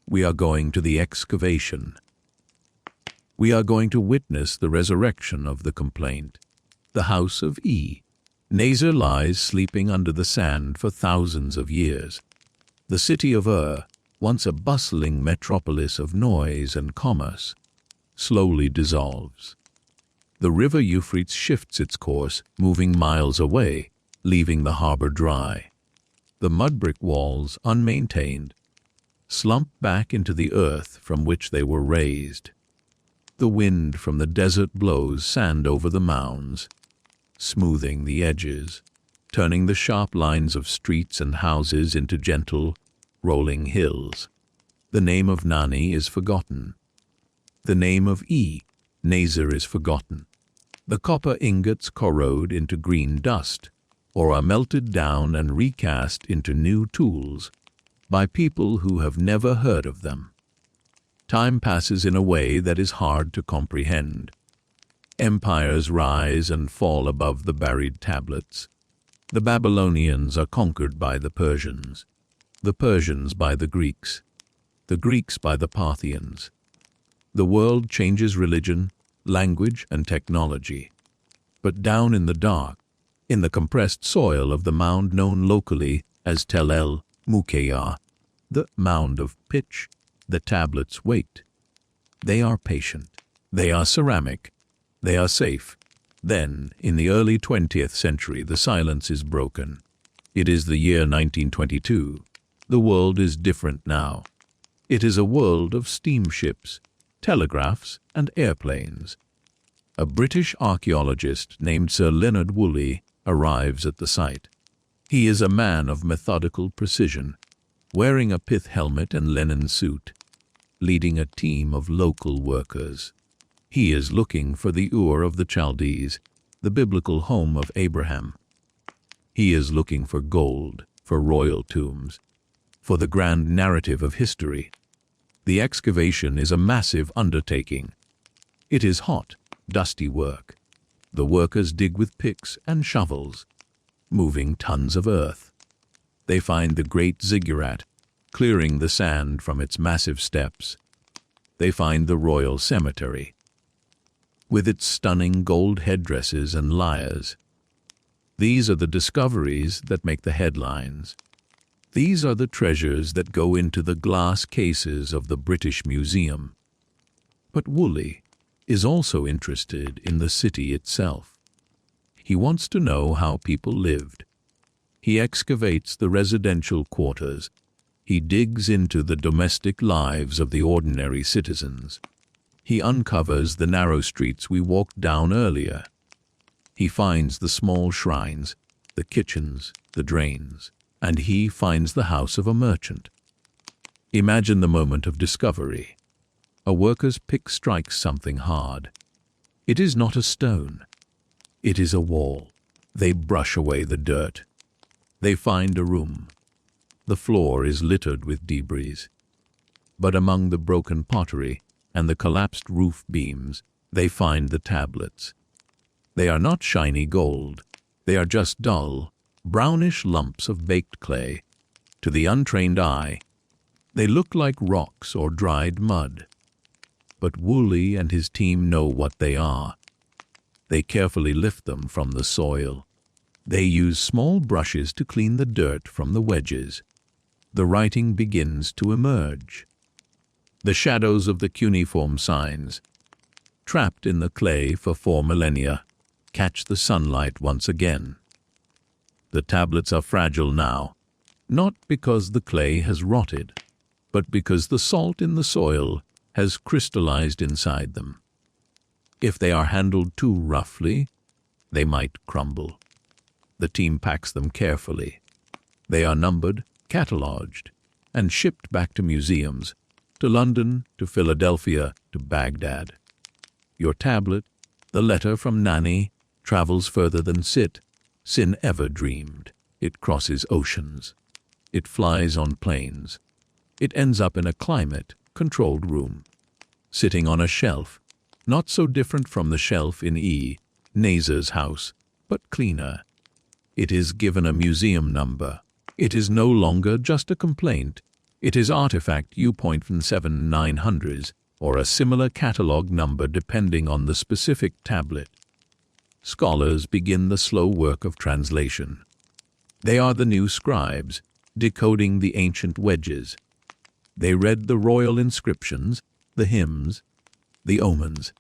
We are going to the excavation. We are going to witness the resurrection of the complaint. The house of Ea-Nasir lies sleeping under the sand for thousands of years. The city of once a bustling metropolis of noise and commerce, slowly dissolves. The river Euphrates shifts its course, moving miles away, leaving the harbor dry. The mud brick walls, unmaintained, slump back into the earth from which they were raised. The wind from the desert blows sand over the mounds, smoothing the edges, turning the sharp lines of streets and houses into gentle, rolling hills. The name of Nani is forgotten. The name of Ea-Nasir is forgotten. The copper ingots corrode into green dust, or are melted down and recast into new tools by people who have never heard of them. Time passes in a way that is hard to comprehend. Empires rise and fall above the buried tablets. The Babylonians are conquered by the Persians by the Greeks by the Parthians. The world changes religion, language, and technology. But down in the dark, in the compressed soil of the mound known locally as Tel el-Mukeya, the mound of pitch, the tablets wait. They are patient. They are ceramic. They are safe. Then, in the early 20th century, the silence is broken. It is the year 1922. The world is different now. It is a world of steamships, telegraphs, and airplanes. A British archaeologist named Sir Leonard Woolley arrives at the site. He is a man of methodical precision, wearing a pith helmet and linen suit, leading a team of local workers. He is looking for the Ur of the Chaldees, the biblical home of Abraham. He is looking for gold, for royal tombs, for the grand narrative of history. The excavation is a massive undertaking. It is hot, dusty work. The workers dig with picks and shovels, moving tons of earth. They find the great ziggurat, clearing the sand from its massive steps. They find the royal cemetery. with its stunning gold headdresses and lyres. These are the discoveries that make the headlines. These are the treasures that go into the glass cases of the British Museum. But Woolley is also interested in the city itself. He wants to know how people lived. He excavates the residential quarters. He digs into the domestic lives of the ordinary citizens. He uncovers the narrow streets we walked down earlier. He finds the small shrines, the kitchens, the drains, and he finds the house of a merchant. Imagine the moment of discovery. A worker's pick strikes something hard. It is not a stone. It is a wall. They brush away the dirt. They find a room. The floor is littered with debris. But among the broken pottery and the collapsed roof beams, they find the tablets. They are not shiny gold. They are just dull, brownish lumps of baked clay. To the untrained eye, they look like rocks or dried mud. But Woolley and his team know what they are. They carefully lift them from the soil. They use small brushes to clean the dirt from the wedges. The writing begins to emerge. The shadows of the cuneiform signs, trapped in the clay for 4 millennia, catch the sunlight once again. The tablets are fragile now, not because the clay has rotted, but because the salt in the soil has crystallized inside them. If they are handled too roughly, they might crumble. The team packs them carefully. They are numbered, catalogued, and shipped back to museums, to London, to Philadelphia, to Baghdad. Your tablet, the letter from Nani, travels further than Sin ever dreamed. It crosses oceans. It flies on planes. It ends up in a climate-controlled room, sitting on a shelf, not so different from the shelf in Ea-Nasir's house, but cleaner. It is given a museum number. It is no longer just a complaint. It is artifact U.7900 or a similar catalog number depending on the specific tablet. Scholars begin the slow work of translation. They are the new scribes, decoding the ancient wedges. They read the royal inscriptions, the hymns, the omens,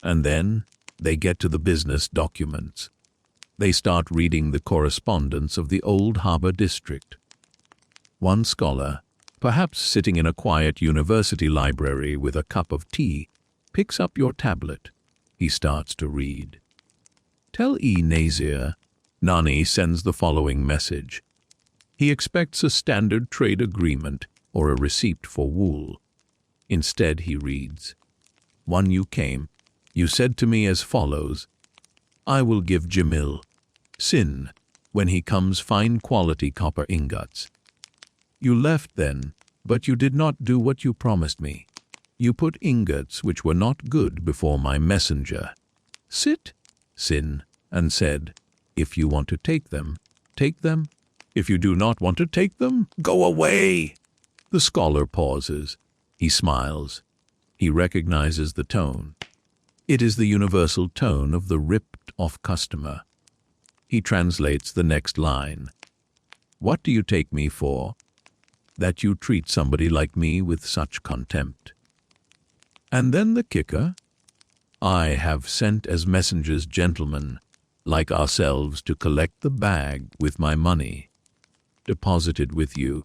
and then they get to the business documents. They start reading the correspondence of the old harbor district. One scholar, perhaps sitting in a quiet university library with a cup of tea, picks up your tablet. He starts to read. Tell Ea-Nasir, Nani sends the following message. He expects a standard trade agreement or a receipt for wool. Instead he reads, One you came, you said to me as follows, I will give Jamil, Sin, when he comes fine quality copper ingots. You left then, but you did not do what you promised me. You put ingots which were not good before my messenger. Sit, Sin, and said, If you want to take them, take them. If you do not want to take them, go away. The scholar pauses. He smiles. He recognizes the tone. It is the universal tone of the ripped-off customer. He translates the next line. What do you take me for? That you treat somebody like me with such contempt. And then the kicker. I have sent as messengers gentlemen, like ourselves, to collect the bag with my money, deposited with you,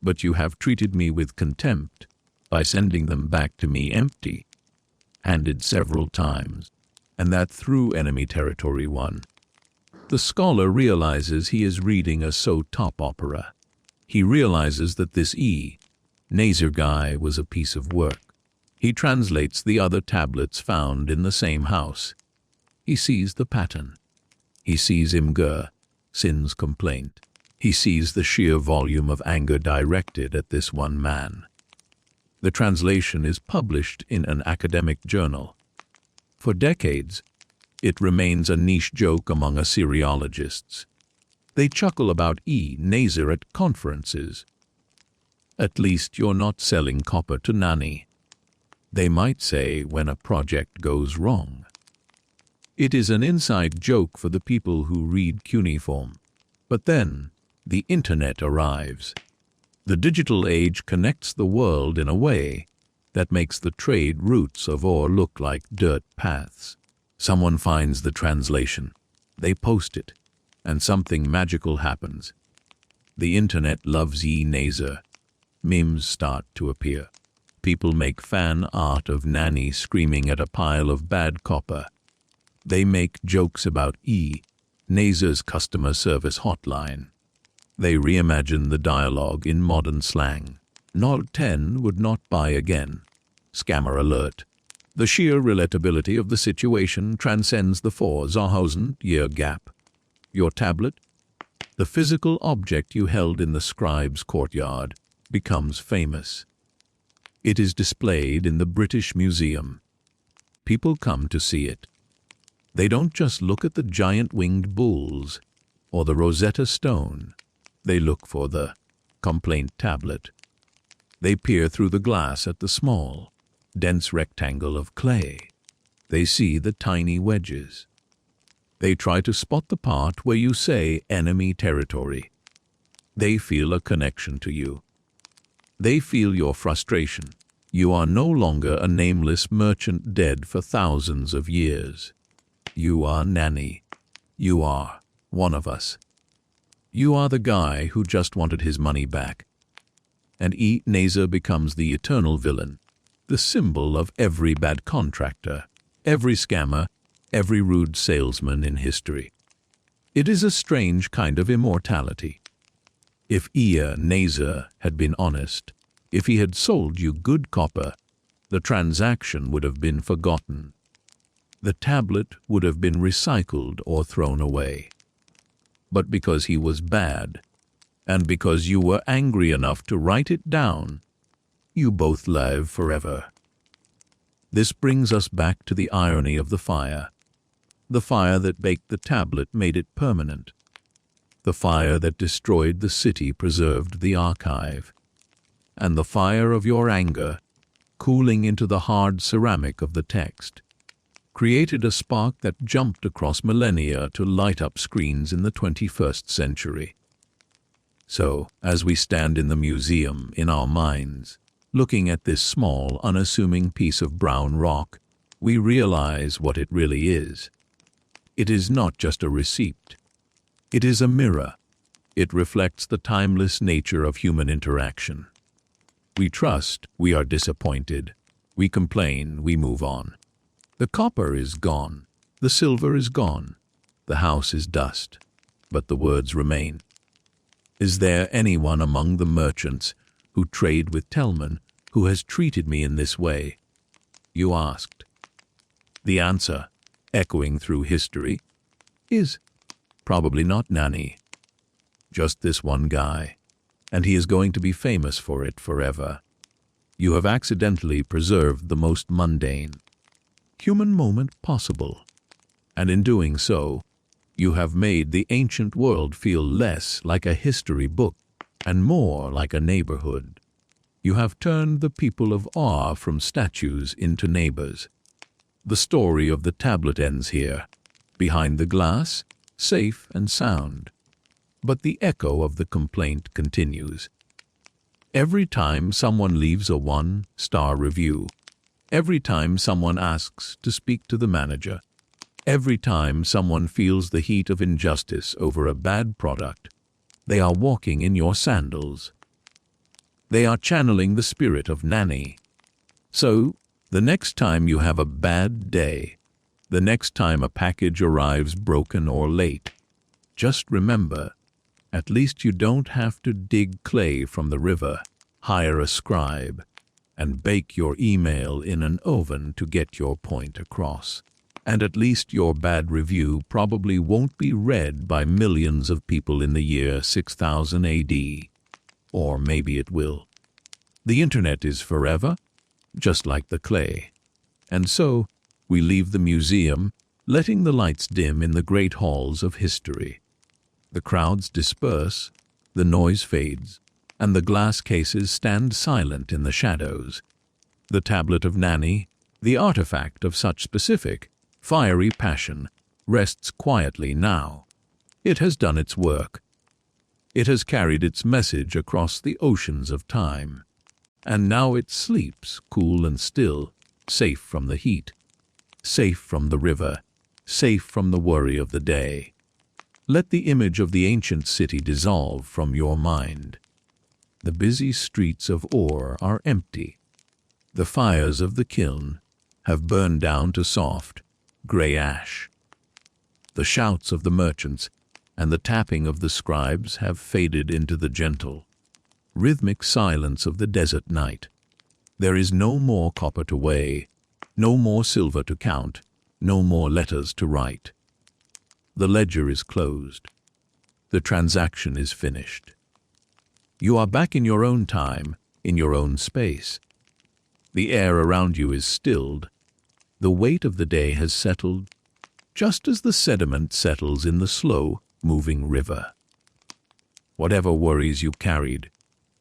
but you have treated me with contempt by sending them back to me empty, handed several times, and that through enemy territory one. The scholar realizes he is reading a so-top opera. He realizes that this Ea-Nasir guy was a piece of work. He translates the other tablets found in the same house. He sees the pattern. He sees Imgur, Sin's complaint. He sees the sheer volume of anger directed at this one man. The translation is published in an academic journal. For decades, it remains a niche joke among Assyriologists. They chuckle about Ea-Nasir at conferences. At least you're not selling copper to Nani. They might say when a project goes wrong. It is an inside joke for the people who read cuneiform. But then, the internet arrives. The digital age connects the world in a way that makes the trade routes of ore look like dirt paths. Someone finds the translation. They post it, and something magical happens. The internet loves Ea-Nasir. Memes start to appear. People make fan art of Nanny screaming at a pile of bad copper. They make jokes about Ea-Nasir's customer service hotline. They reimagine the dialogue in modern slang. Not 10 would not buy again. Scammer alert. The sheer relatability of the situation transcends the 4,000-year gap. Your tablet, the physical object you held in the scribe's courtyard, becomes famous. It is displayed in the British Museum. People come to see it. They don't just look at the giant winged bulls or the Rosetta Stone. They look for the complaint tablet. They peer through the glass at the small, dense rectangle of clay. They see the tiny wedges. They try to spot the part where you say enemy territory. They feel a connection to you. They feel your frustration. You are no longer a nameless merchant dead for thousands of years. You are Nanny. You are one of us. You are the guy who just wanted his money back. And Ea-Nasir becomes the eternal villain, the symbol of every bad contractor, every scammer, every rude salesman in history. It is a strange kind of immortality. If Ea-Nasir had been honest, if he had sold you good copper, the transaction would have been forgotten. The tablet would have been recycled or thrown away. But because he was bad, and because you were angry enough to write it down, you both live forever. This brings us back to the irony of the fire. The fire that baked the tablet made it permanent. The fire that destroyed the city preserved the archive. And the fire of your anger, cooling into the hard ceramic of the text, created a spark that jumped across millennia to light up screens in the 21st century. So, as we stand in the museum in our minds, looking at this small, unassuming piece of brown rock, we realize what it really is. It is not just a receipt. It is a mirror. It reflects the timeless nature of human interaction. We trust, we are disappointed. We complain, we move on. The copper is gone. The silver is gone. The house is dust. But the words remain. Is there anyone among the merchants who trade with Telman who has treated me in this way? You asked. The answer, echoing through history, is probably not Nanny. Just this one guy. And he is going to be famous for it forever. You have accidentally preserved the most mundane human moment possible. And in doing so, you have made the ancient world feel less like a history book and more like a neighborhood. You have turned the people of awe from statues into neighbors. The story of the tablet ends here, behind the glass, safe and sound. But the echo of the complaint continues. Every time someone leaves a 1-star review, every time someone asks to speak to the manager, every time someone feels the heat of injustice over a bad product, they are walking in your sandals. They are channeling the spirit of Nanny. So, the next time you have a bad day, the next time a package arrives broken or late, just remember, at least you don't have to dig clay from the river, hire a scribe, and bake your email in an oven to get your point across. And at least your bad review probably won't be read by millions of people in the year 6000 AD. Or maybe it will. The internet is forever, just like the clay. And so, we leave the museum, letting the lights dim in the great halls of history. The crowds disperse, the noise fades, and the glass cases stand silent in the shadows. The tablet of Nanny, the artifact of such specific fiery passion, rests quietly now. It has done its work. It has carried its message across the oceans of time. And now it sleeps, cool and still, safe from the heat, safe from the river, safe from the worry of the day. Let the image of the ancient city dissolve from your mind. The busy streets of ore are empty. The fires of the kiln have burned down to soft, grey ash. The shouts of the merchants and the tapping of the scribes have faded into the gentle, rhythmic silence of the desert night. There is no more copper to weigh, no more silver to count, no more letters to write. The ledger is closed. The transaction is finished. You are back in your own time, in your own space. The air around you is stilled. The weight of the day has settled, just as the sediment settles in the slow-moving river. Whatever worries you carried,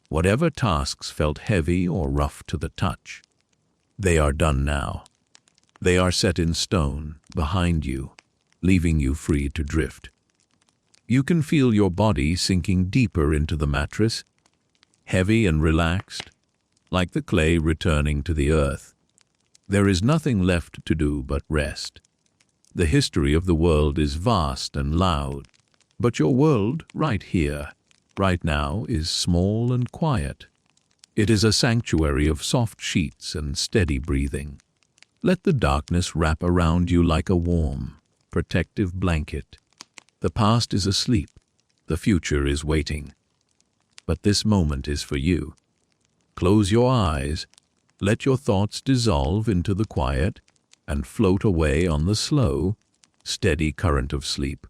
whatever tasks felt heavy or rough to the touch, they are done now. They are set in stone behind you, leaving you free to drift. You can feel your body sinking deeper into the mattress, heavy and relaxed, like the clay returning to the earth. There is nothing left to do but rest. The history of the world is vast and loud, but your world, right here, right now, is small and quiet. It is a sanctuary of soft sheets and steady breathing. Let the darkness wrap around you like a warm, protective blanket. The past is asleep, the future is waiting. But this moment is for you. Close your eyes, let your thoughts dissolve into the quiet, and float away on the slow, steady current of sleep.